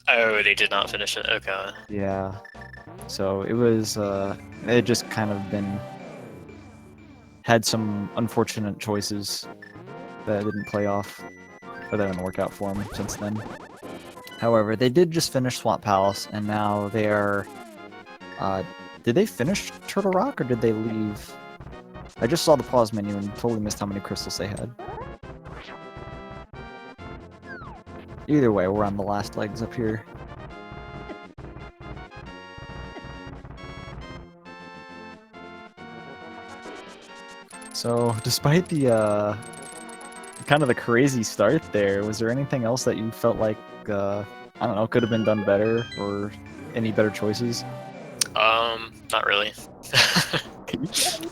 Oh, they did not finish it. Okay. Yeah. So it was, it just kind of had some unfortunate choices that didn't play off, or that didn't work out for them since then. However, they did just finish Swamp Palace, and now they are, did they finish Turtle Rock, or did they leave? I just saw the pause menu and totally missed how many crystals they had. Either way, we're on the last legs up here. So, despite the kind of the crazy start there, was there anything else that you felt like I don't know, could have been done better, or any better choices? Not really.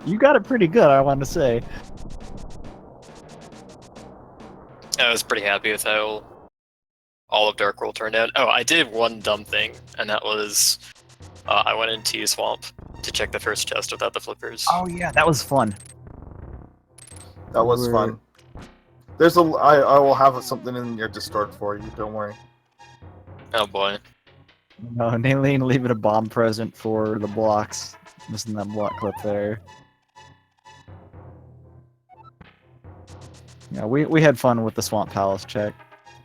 You got it pretty good, I want to say. I was pretty happy with how all of Dark World turned out. Oh, I did one dumb thing, and that was I went into Swamp to check the first chest without the flippers. Oh yeah, that was fun. That was fun. There's I will have something in your Discord for you. Don't worry. Oh boy. No, NayIeen leaving a bomb present for the blocks. Missing that block clip there. Yeah, we had fun with the Swamp Palace check.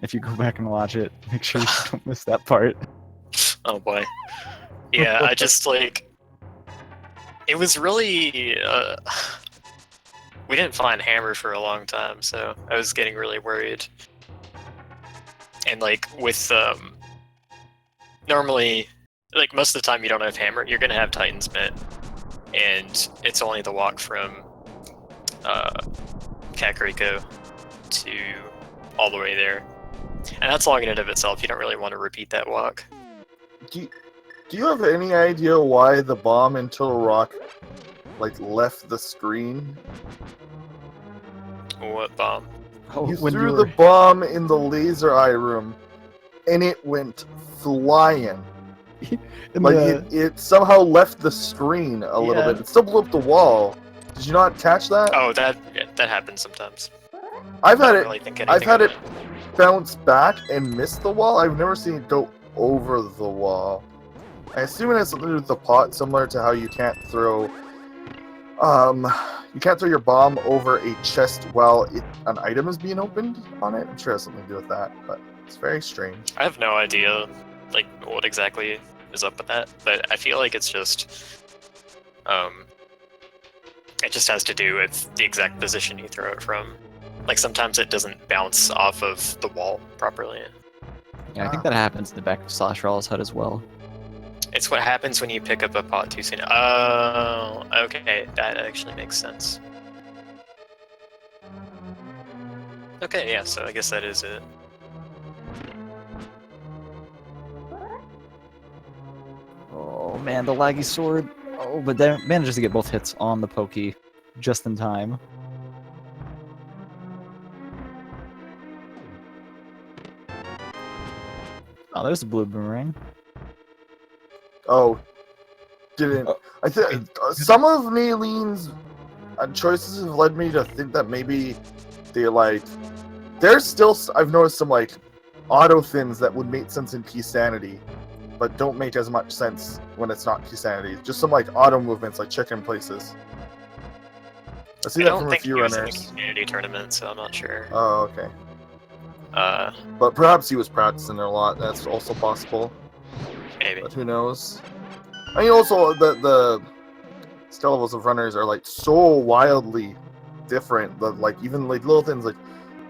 If you go back and watch it, make sure you don't miss that part. Oh boy. Yeah, I just like it was really we didn't find Hammer for a long time, so I was getting really worried. And like with normally like most of the time you don't have Hammer, you're gonna have Titan's Mitt. And it's only the walk from Kakariko to all the way there. And that's long in and of itself, you don't really want to repeat that walk. Do you have any idea why the bomb in Turtle Rock like left the screen? What bomb? Oh, You when threw you the were... bomb in the laser eye room, and it went flying. in Like the- it somehow left the screen a little Yeah. bit. It still blew up the wall. Did you not catch that? Oh, that happens sometimes. I've had I don't it really think I've anything had of it bounce back and miss the wall. I've never seen it go over the wall. I assume it has something to do with the pot, similar to how you can't throw your bomb over a chest while an item is being opened on it. I'm sure it has something to do with that, but it's very strange. I have no idea, like, what exactly is up with that, but I feel like it's just, it just has to do with the exact position you throw it from. Like, sometimes it doesn't bounce off of the wall properly. Yeah, I think that happens in the back of Slashrall's hut as well. It's what happens when you pick up a pot too soon. Oh, okay, that actually makes sense. Okay, yeah, so I guess that is it. Oh man, the laggy sword. Oh, but then manages to get both hits on the pokey just in time. Oh, there's the blue boomerang. Oh, didn't. I think some of NayIeen's choices have led me to think that maybe there's still. I've noticed some like auto thins that would make sense in Key Sanity, but don't make as much sense when it's not Key Sanity. Just some like auto movements, like check-in places. I see I that don't from a think few he was in the runners. community tournament, so I'm not sure. Oh, okay. Uh, But perhaps he was practicing a lot. That's also possible. maybe. But who knows? I mean, also the skill levels of runners are like so wildly different. Like even like little things like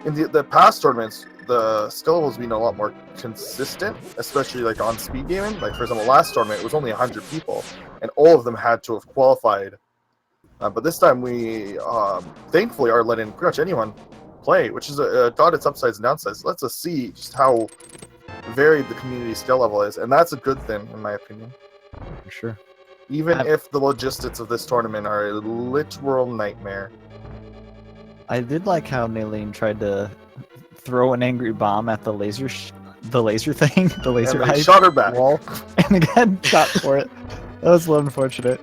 in the past tournaments, the skill levels being a lot more consistent, especially like on speed gaming. Like for example, last tournament it was only 100 people, and all of them had to have qualified. But this time we thankfully are letting pretty much anyone play, which is got its upsides and downsides. Lets us see just how varied the community skill level is, and that's a good thing in my opinion. For sure. Even if the logistics of this tournament are a literal nightmare. I did like how NayIeen tried to throw an angry bomb at the laser thing, the laser And they eye shot her back. wall, and again shot for it. That was a little unfortunate.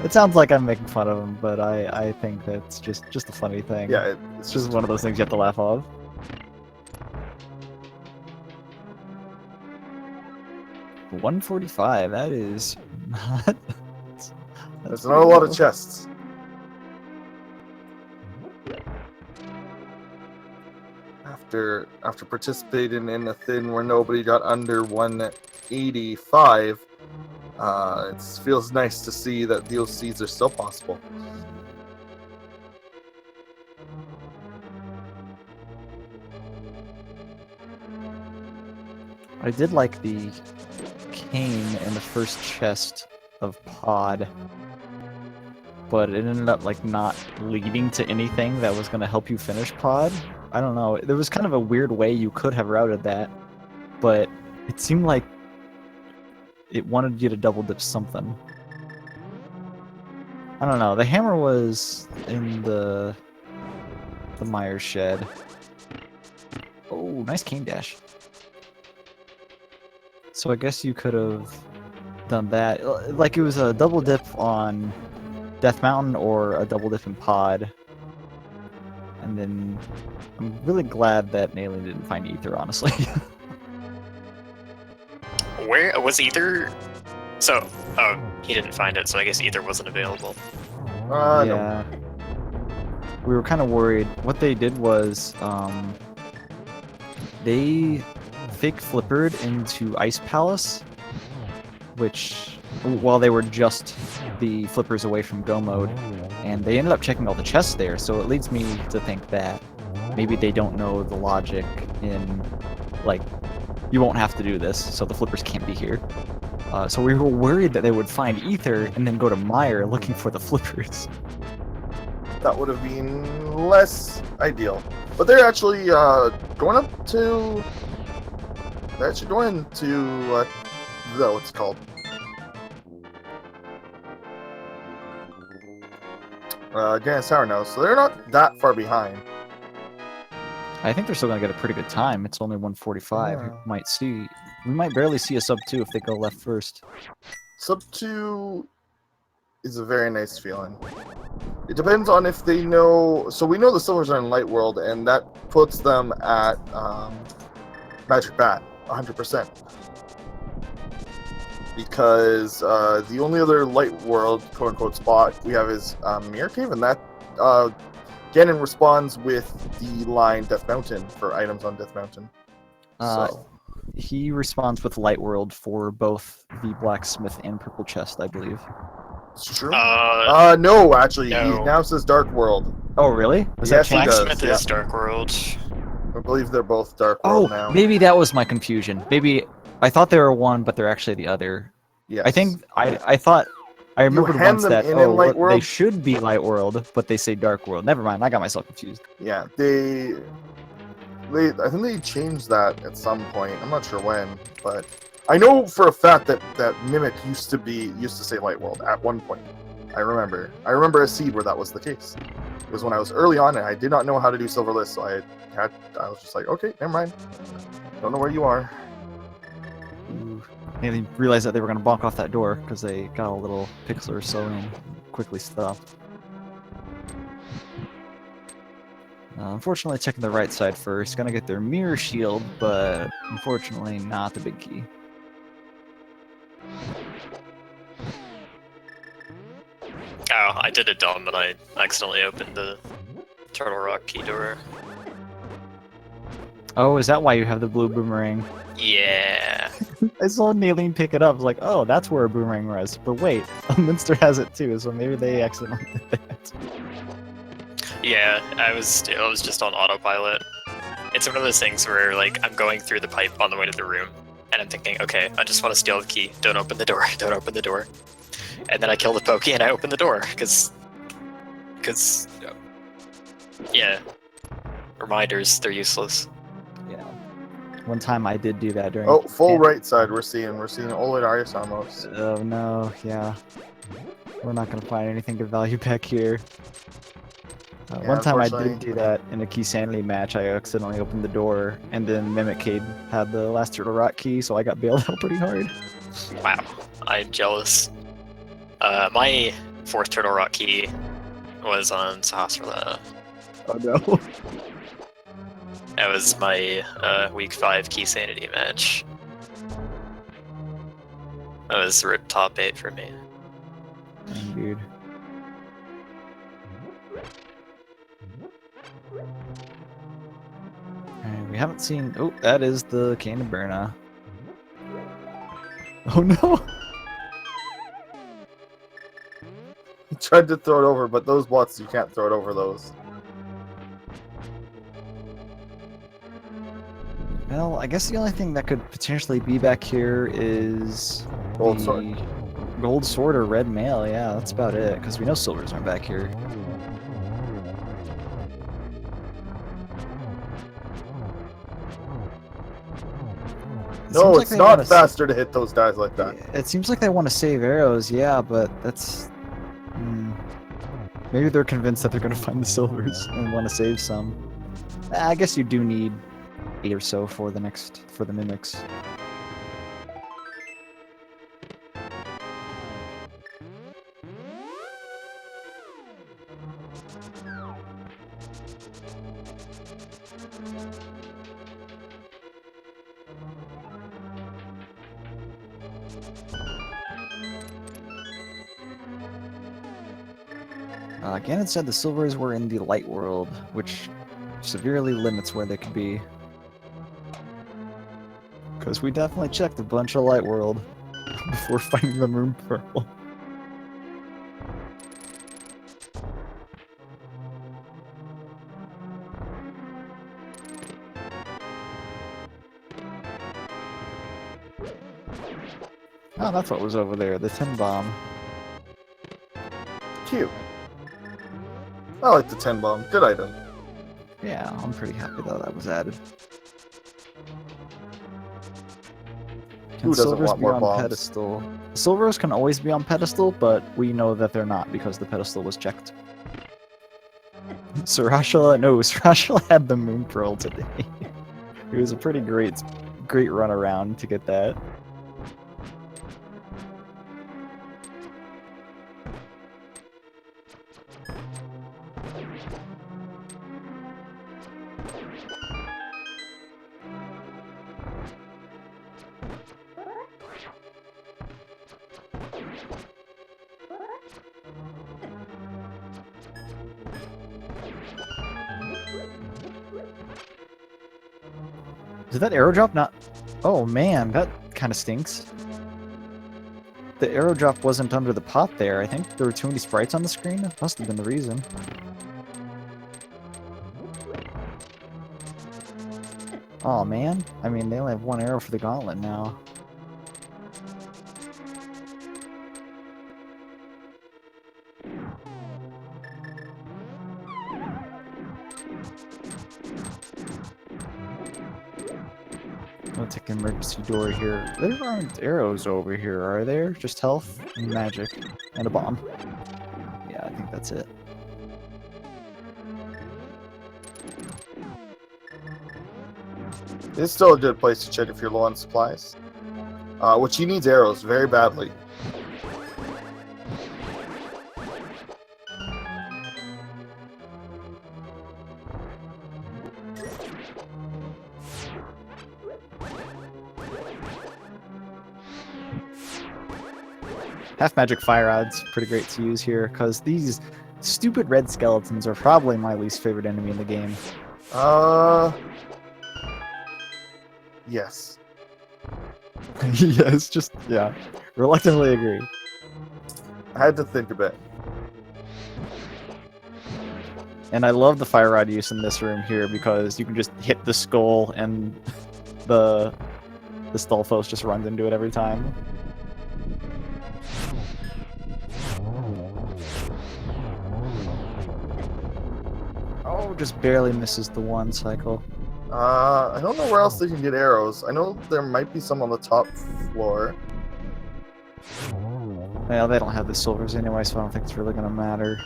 It sounds like I'm making fun of him, but I think that's just a funny thing. Yeah, It's just one of those things you have to laugh off. $145. That is not. there's not a lot of chests. After participating in a thin where nobody got under 185, it feels nice to see that DLCs are still possible. I did like the cane in the first chest of Pod. but it ended up like not leading to anything that was gonna help you finish pod. I don't know. There was kind of a weird way you could have routed that, but it seemed like it wanted you to double dip something. I don't know. The hammer was in the Myers shed. Oh, nice cane dash. So I guess you could have done that. Like it was a double dip on Death Mountain or a double dip in pod. And then I'm really glad that NayIeen didn't find Ether, honestly. Where was Ether? So, oh, he didn't find it, so I guess Ether wasn't available. No. Yeah. We were kind of worried. What they did was, they fake flippered into Ice Palace, which, while they were just the flippers away from go mode, and they ended up checking all the chests there, so it leads me to think that maybe they don't know the logic in, like, you won't have to do this, so the flippers can't be here. So we were worried that they would find Ether and then go to Meyer looking for the flippers. That would have been less ideal. But they're actually going up to... They're actually going to... what's it called? Ganon Tower now, so they're not that far behind. I think they're still gonna get a pretty good time. It's only 145. Yeah. We might barely see a sub 2 if they go left first. Sub 2 is a very nice feeling. It depends on if they know... So we know the silvers are in Light World, and that puts them at Magic Bat, 100%. Because the only other Light World, quote-unquote, spot we have is Mirror Cave, and that Ganon responds with the line Death Mountain for items on Death Mountain. So. He responds with Light World for both the Blacksmith and Purple Chest, I believe. It's true? No, actually. no. He now says Dark World. Oh, really? Was Yes, that he changed? does. Blacksmith is Dark World. I believe they're both Dark World now. Maybe that was my confusion. Maybe I thought they were one, but they're actually the other. Yes. I think I thought I remembered hand once them that in they Light World? should be Light World, but they say Dark World. Never mind, I got myself confused. Yeah, I think they changed that at some point. I'm not sure when, but I know for a fact that Mimic used to say Light World at one point. I remember a seed where that was the case. It was when I was early on and I did not know how to do Silverless, so I was just like, okay, never mind. Don't know where you are. They realized that they were going to bonk off that door because they got a little pixel or so and quickly stopped. Unfortunately, checking the right side first. Gonna get their mirror shield, but unfortunately not the big key. Oh, I did it dumb, but I accidentally opened the Turtle Rock key door. Oh, is that why you have the blue boomerang? Yeah. I saw NayIeen pick it up. I was like, oh, that's where a boomerang was. But wait, Elminster has it too, so maybe they accidentally did that. Yeah, I was just on autopilot. It's one of those things where, like, I'm going through the pipe on the way to the room, and I'm thinking, okay, I just want to steal the key. Don't open the door. Don't open the door. And then I kill the Pokey and I open the door, because, yeah. Reminders, they're useless. Yeah. One time I did do that during... Oh, full right side we're seeing Olidarius almost. Oh no, yeah. We're not gonna find anything of value back here. Yeah, one time I did unfortunately. do that in a Key Sanity match. I accidentally opened the door, and then Mimic Cade had the last Turtle Rock key, so I got bailed out pretty hard. Wow, I'm jealous. My fourth Turtle Rock key was on Sahasrara. Oh no. That was my week 5 Key Sanity match. That was rip top 8 for me. Dang, dude. Alright, we haven't seen... Oh, that is the Cannon Burna. Oh no! He tried to throw it over, but those bots, you can't throw it over those. Well, I guess the only thing that could potentially be back here is Gold sword. gold sword or red mail. Yeah, that's about it. Because we know silvers aren't back here. No, it's not faster to hit those guys like that. It seems like they want to save arrows, yeah, but that's... Maybe they're convinced that they're going to find the silvers and want to save some. I guess you do need 8 or so for the mimics. Ganon said the silvers were in the light world, which severely limits where they could be. Because we definitely checked a bunch of light world before finding the moon pearl. Oh, that's what was over there, the tin bomb. Cute. I like the 10 bomb. Good item. Yeah, I'm pretty happy that was added. Can Who doesn't silvers want be more on bombs? pedestal? Silvers can always be on pedestal, but we know that they're not because the pedestal was checked. Sarashla had the moon pearl today. It was a pretty great run around to get that. Did that arrow drop not... Oh man, that kind of stinks. The arrow drop wasn't under the pot there. I think there were too many sprites on the screen. That must have been the reason. Oh man. I mean, they only have one arrow for the gauntlet now. I'll take an emergency door here. There aren't arrows over here, are there? Just health and magic and a bomb. Yeah, I think that's it. It's still a good place to check if you're low on supplies. Which he needs arrows very badly. Half magic fire rods, pretty great to use here, because these stupid red skeletons are probably my least favorite enemy in the game. Yes. Yes, just, yeah. Reluctantly agree. I had to think a bit. And I love the fire rod use in this room here, because you can just hit the skull and the Stolfos just runs into it every time. Oh, just barely misses the one cycle. I don't know where else they can get arrows. I know there might be some on the top floor. Well, they don't have the silvers anyway, so I don't think it's really gonna matter.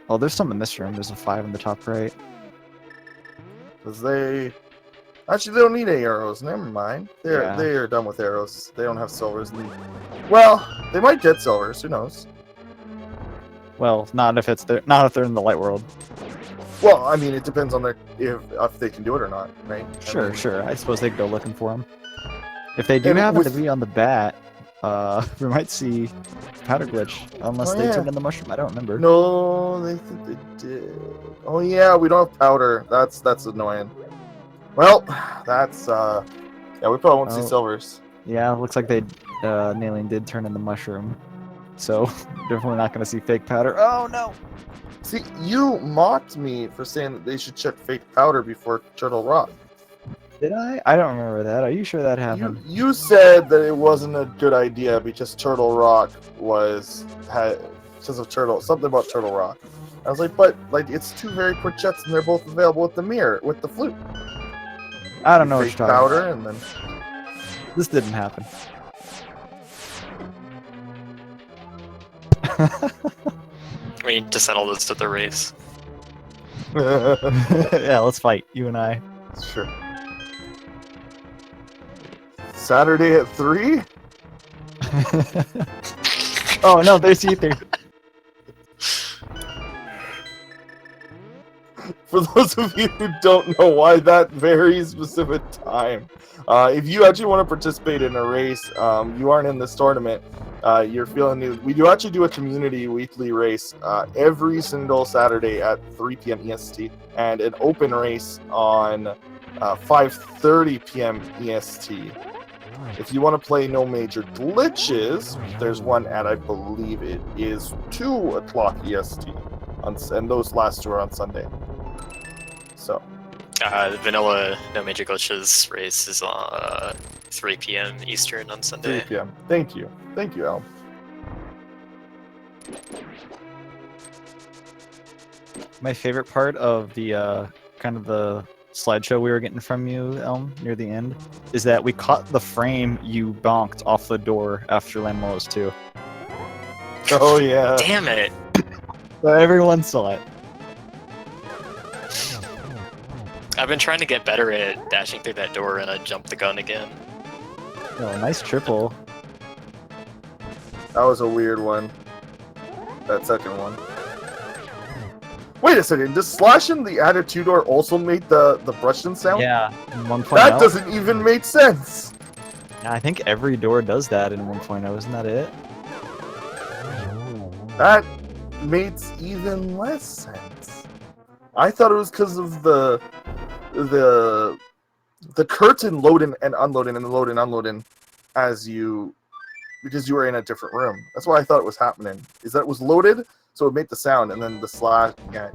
Oh, there's some in this room. There's a 5 in the top right. Because they... Actually, they don't need any arrows. Never mind. They are done with arrows. They don't have silvers. Well, they might get silvers. Who knows? Well, not if they're in the light world. Well, I mean, it depends on if they can do it or not, right? Sure. I suppose they could go looking for them. If they do happen to be on the bat, we might see powder glitch, unless they turn in the mushroom. I don't remember. No, they think they did. Oh yeah, we don't have powder. That's annoying. Well, that's yeah, we probably won't see silvers. Yeah, looks like they NayIeen did turn in the mushroom, so definitely not going to see fake powder. Oh no! See, you mocked me for saying that they should check fake powder before Turtle Rock. Did I? I don't remember that. Are you sure that happened? You said that it wasn't a good idea because Turtle Rock had because of Turtle something about Turtle Rock. I was like, but like it's two very quick jets and they're both available with the flute. I don't know what you're Fake talking powder about. and then This didn't happen. We need to settle this at the race. Yeah, let's fight, you and I. sure. Saturday at 3? Oh no, there's Ether. For those of you who don't know why that very specific time, if you actually want to participate in a race, you aren't in this tournament, you're feeling new. We do actually do a community weekly race every single Saturday at 3 p.m. EST, and an open race on 5:30 p.m. EST. If you want to play No Major Glitches, there's one at, I believe it is 2 o'clock EST, and those last two are on Sunday. So, The vanilla No Major Glitches race is on 3 p.m. Eastern on 3 Sunday. p.m. Thank you, Al. My favorite part of the kind of the slideshow we were getting from you, Elm, near the end, is that we caught the frame you bonked off the door after Lammello's 2. Oh yeah. Damn it! So everyone saw it. I've been trying to get better at dashing through that door and I jumped the gun again. Oh, nice triple. That was a weird one. That second one. Wait a second, does slashing the attitude door also make the Brushin sound? Yeah, in 1.0. That doesn't even make sense! Yeah, I think every door does that in 1.0, isn't that it? That makes even less sense. I thought it was because of the curtain loading and unloading and loading and unloading because you were in a different room. That's why I thought it was happening. Is that it was loaded, so it made the sound, and then the slash. Yeah,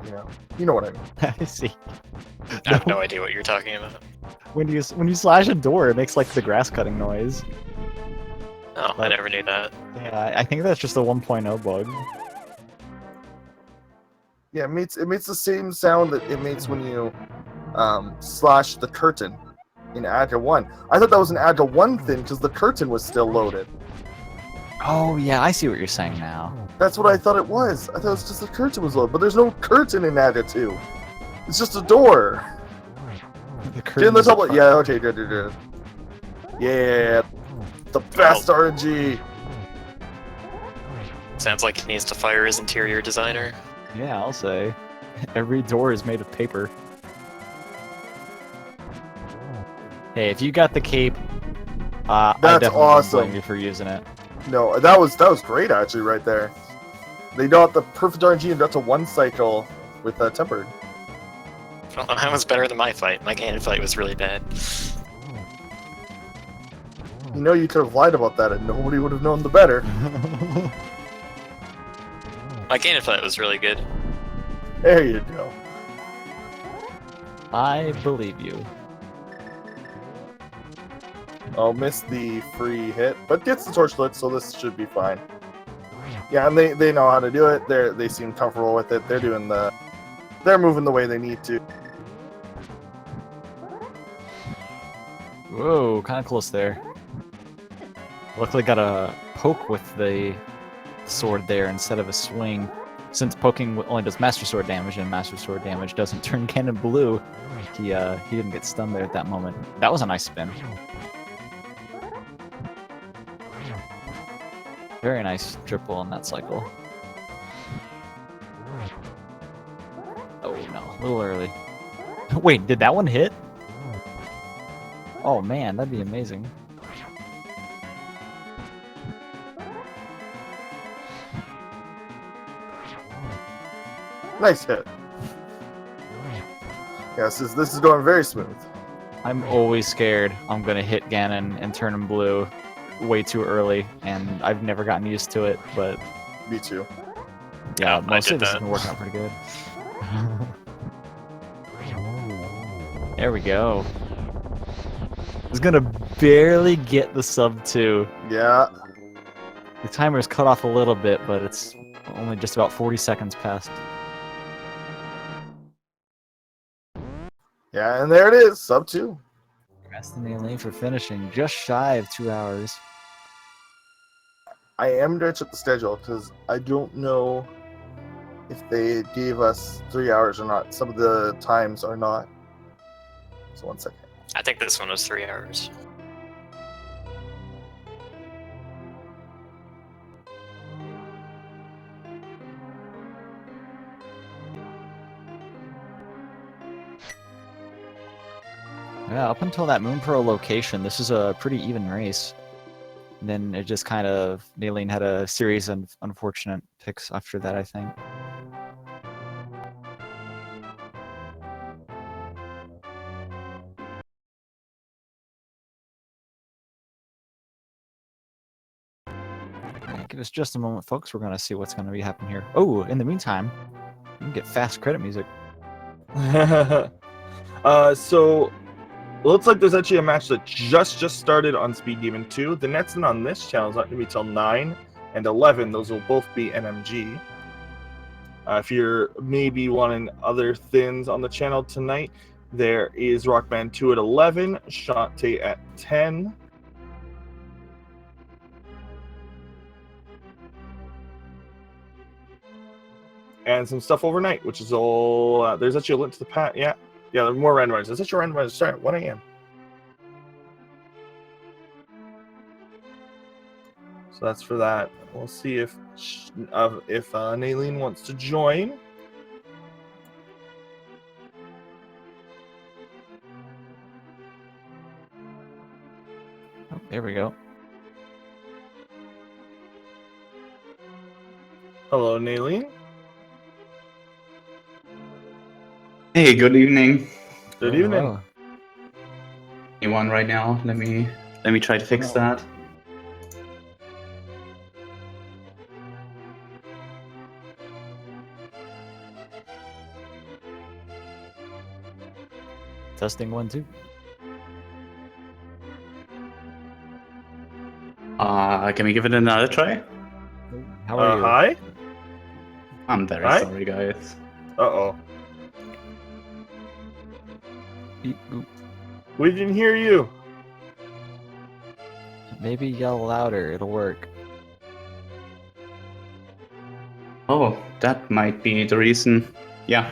you know what I mean. I see. I have no idea what you're talking about. When you slash a door, it makes like the grass cutting noise. Oh, I never knew that. Yeah, I think that's just a 1.0 bug. Yeah, it makes the same sound that it makes when you slash the curtain in Agile 1. I thought that was an Agile 1 thing because the curtain was still loaded. Oh yeah, I see what you're saying now. That's what I thought it was. I thought it was just the curtain was loaded, but there's no curtain in Agile 2. It's just a door. The Get in the curtain's double. apart. Yeah, okay, good. Yeah, the best RNG. Sounds like he needs to fire his interior designer. Yeah, I'll say. Every door is made of paper. Hey, if you got the cape, I That's definitely awesome. blame you for using it. No, that was great actually right there. They got the perfect RNG and got to one cycle with tempered. Well, that was better than my fight. My Ganon fight was really bad. You know you could have lied about that and nobody would have known the better. My Ganon fight was really good. There you go. I believe you. I'll miss the free hit, but gets the torchlit, so this should be fine. Yeah, and they know how to do it. They seem comfortable with it. They're moving the way they need to. Whoa, kind of close there. Luckily got a poke with the sword there instead of a swing. Since poking only does Master Sword damage, and Master Sword damage doesn't turn Ganon blue, he didn't get stunned there at that moment. That was a nice spin. Very nice triple on that cycle. Oh no, a little early. Wait, did that one hit? Oh man, that'd be amazing. Nice hit. Yes, this is going very smooth. I'm always scared I'm gonna hit Ganon and turn him blue way too early, and I've never gotten used to it, but Me too. yeah, I mostly did this has that. been working out pretty good. There we go. He's gonna barely get the sub 2. Yeah. The timer is cut off a little bit, but it's only just about 40 seconds past. Yeah, and there it is, sub 2. Congrats to NayIeen for finishing just shy of 2 hours. I am going to check the schedule because I don't know if they gave us 3 hours or not. Some of the times are not. So 1 second. I think this one was 3 hours. Yeah, up until that Moon Pearl location, this is a pretty even race. And then it just kind of, NayIeen had a series of unfortunate picks after that, I think. Alright, give us just a moment, folks. We're going to see what's going to be happening here. Oh, in the meantime, you can get fast credit music. So looks like there's actually a match that just started on Speed Demon 2. The next one on this channel is not going to be till 9 and 11. Those will both be NMG. If you're maybe wanting other thins on the channel tonight, there is Rock Band 2 at 11, Shantae at 10. And some stuff overnight, which is all... there's actually a link to the pat. Yeah, there are more randomizers. There's actually randomizers starting at 1 a.m. So that's for that. We'll see if NayIeen wants to join. Oh, there we go. Hello, NayIeen. Hey, good evening. Good evening. Hello. Anyone right now? Let me try to fix that. Testing 1, 2. Can we give it another try? How are you? Hi? I'm very Hi? sorry, guys. Uh-oh. Beep, boop. We didn't hear you. Maybe yell louder, it'll work. Oh, that might be the reason. Yeah,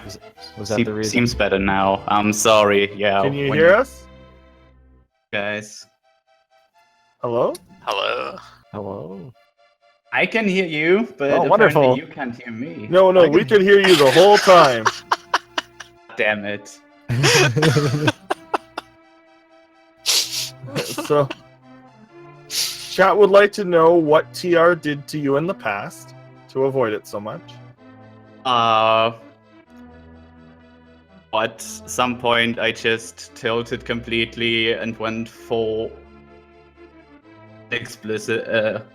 Was that the reason? seems better now. I'm sorry. Yeah. Can you when hear us? guys? Hello? Hello. Hello? I can hear you, but Oh, apparently wonderful. you can't hear me. No, I we can- could hear you the whole time. Damn it. So, chat would like to know what TR did to you in the past to avoid it so much. At some point I just tilted completely and went for explicit, a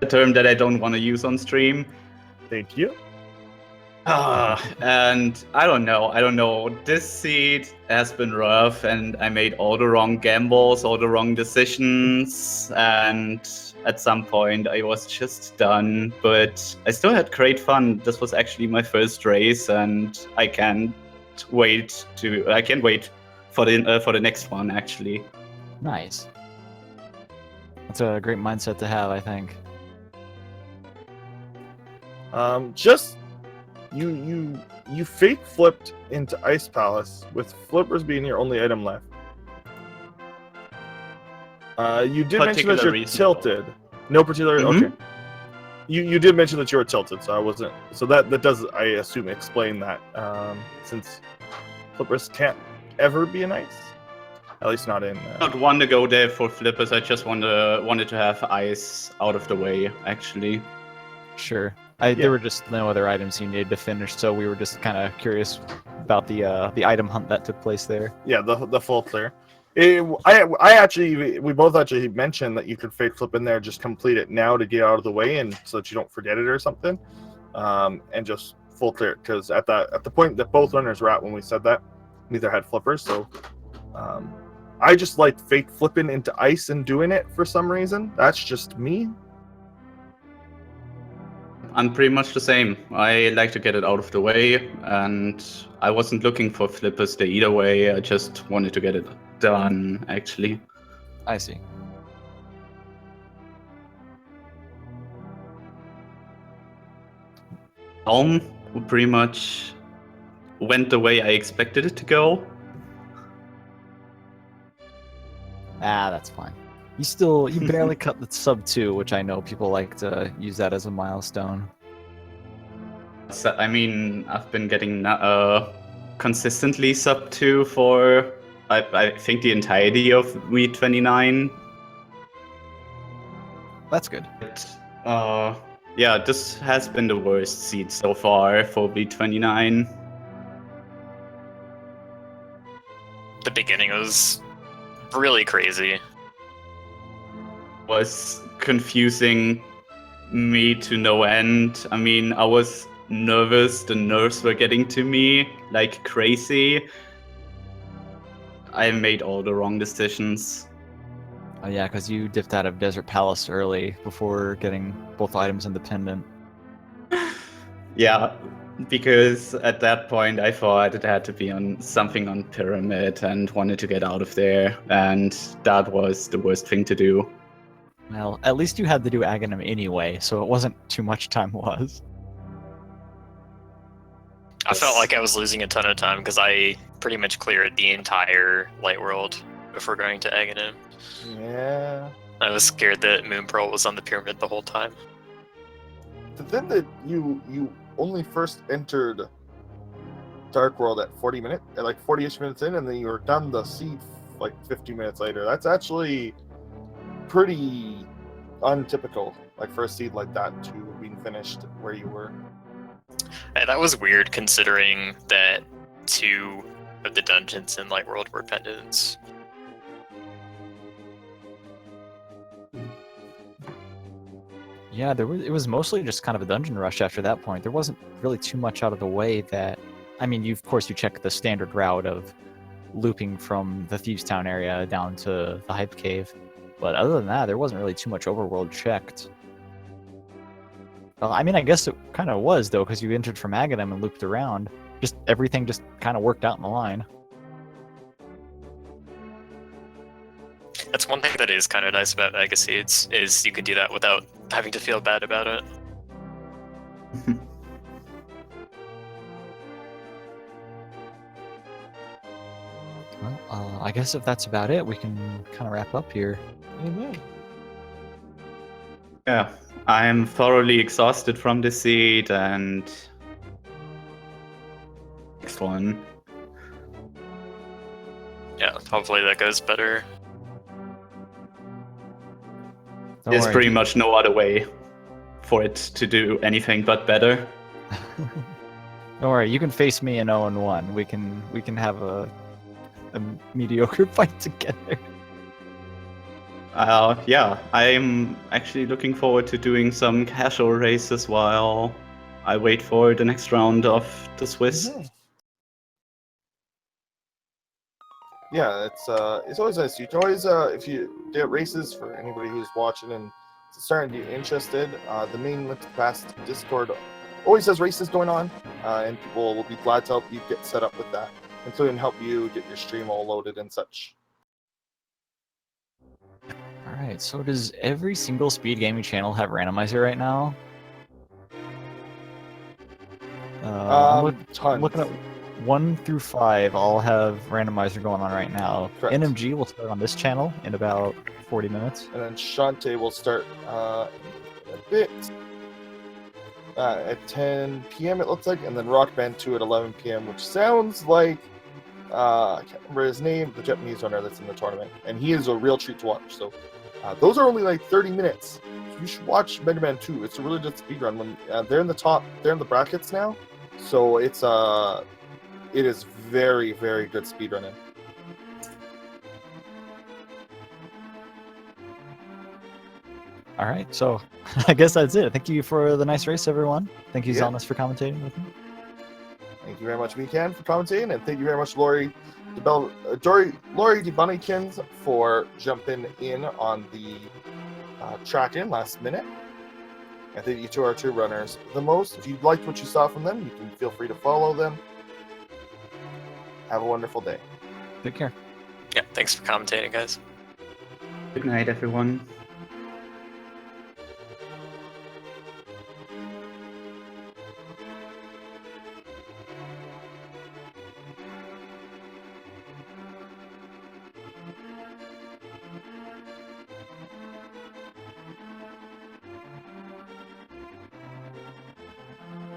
term that I don't want to use on stream. Thank you. And I don't know. This seed has been rough, and I made all the wrong gambles, all the wrong decisions, and at some point I was just done. But I still had great fun. This was actually my first race, and I can't wait for the next one. Actually, Nice. That's a great mindset to have, I think. Just you fake flipped into Ice Palace with flippers being your only item left. You did mention that Particular you're reason, tilted. No particular. Mhm. Okay. You did mention that you were tilted, so I wasn't. So that does, I assume, explain that. Since flippers can't ever be an ice, at least not in. I don't want to go there for flippers. I just wanted to have ice out of the way. Actually. Sure. Yeah. There were just no other items you needed to finish, so we were just kind of curious about the item hunt that took place there. Yeah, the full clear. We both actually mentioned that you could fake flip in there, just complete it now to get out of the way, and so that you don't forget it or something, and just full clear it. Because at the point that both runners were at when we said that, neither had flippers, so I just like fake flipping into ice and doing it for some reason. That's just me. I'm pretty much the same. I like to get it out of the way, and I wasn't looking for flippers there either way. I just wanted to get it done, actually. I see. Pretty much went the way I expected it to go. Ah, that's fine. You barely cut the sub 2, which I know people like to use that as a milestone. So, I mean, I've been getting consistently sub 2 for, I think, the entirety of V29. That's good. But, yeah, this has been the worst seed so far for V29. The beginning was really crazy. Was confusing me to no end. I mean, I was nervous. The nerves were getting to me like crazy. I made all the wrong decisions. Oh yeah, because you dipped out of Desert Palace early before getting both items in the pendant. Yeah, because at that point I thought it had to be on something on Pyramid and wanted to get out of there, and that was the worst thing to do. Well, at least you had to do Agahnim anyway, so it wasn't too much time was. I felt like I was losing a ton of time because I pretty much cleared the entire light world before going to Agahnim. Yeah. I was scared that Moon Pearl was on the pyramid the whole time. The thing that you only first entered Dark World at 40-ish minutes in, and then you were done the seed like 50 minutes later. That's actually pretty untypical, like for a seed like that to have been finished where you were. And that was weird considering that 2 of the dungeons in Light World were pendants. Yeah, it was mostly just kind of a dungeon rush after that point. There wasn't really too much out of the way that... I mean, of course you check the standard route of looping from the Thieves Town area down to the Hype Cave. But other than that, there wasn't really too much overworld checked. Well, I mean, I guess it kind of was, though, because you entered from Agahnim and looped around. Everything just kind of worked out in the line. That's one thing that is kind of nice about Mega Seeds, is you can do that without having to feel bad about it. Well, I guess if that's about it, we can kind of wrap up here. Amen. Yeah, I'm thoroughly exhausted from the seed, and next one. Yeah, hopefully that goes better. Don't There's worry, pretty much no other way for it to do anything but better. Don't worry, you can face me in 0-1. We can have a mediocre fight together. Yeah, I'm actually looking forward to doing some casual races while I wait for the next round of the Swiss. Mhm. Yeah, it's always nice. You can always, if you get races, for anybody who's watching and starting to be interested, the main Link to the Past Discord always has races going on, and people will be glad to help you get set up with that, including help you get your stream all loaded and such. Alright, so does every single speed gaming channel have Randomizer right now? I'm Tons. looking at 1 through 5 all have Randomizer going on right now. Correct. NMG will start on this channel in about 40 minutes. And then Shantae will start a bit at 10 p.m. it looks like, and then Rock Band 2 at 11 p.m., which sounds like I can't remember his name, the Japanese runner that's in the tournament, and he is a real treat to watch. So those are only like 30 minutes. So you should watch Mega Man 2. It's a really good speedrun. When they're in the top, they're in the brackets now, so it is very, very good speedrunning. All right, so I guess that's it. Thank you for the nice race, everyone. Thank you, Yeah. Zelnus, for commentating with me. Thank you very much, Weekend, for commentating, and thank you very much, Lori, Lori DeBunnykins for jumping in on the track in last minute. I think you two are two runners the most. If you liked what you saw from them, you can feel free to follow them. Have a wonderful day. Take care. Yeah, thanks for commentating, guys. Good night, everyone.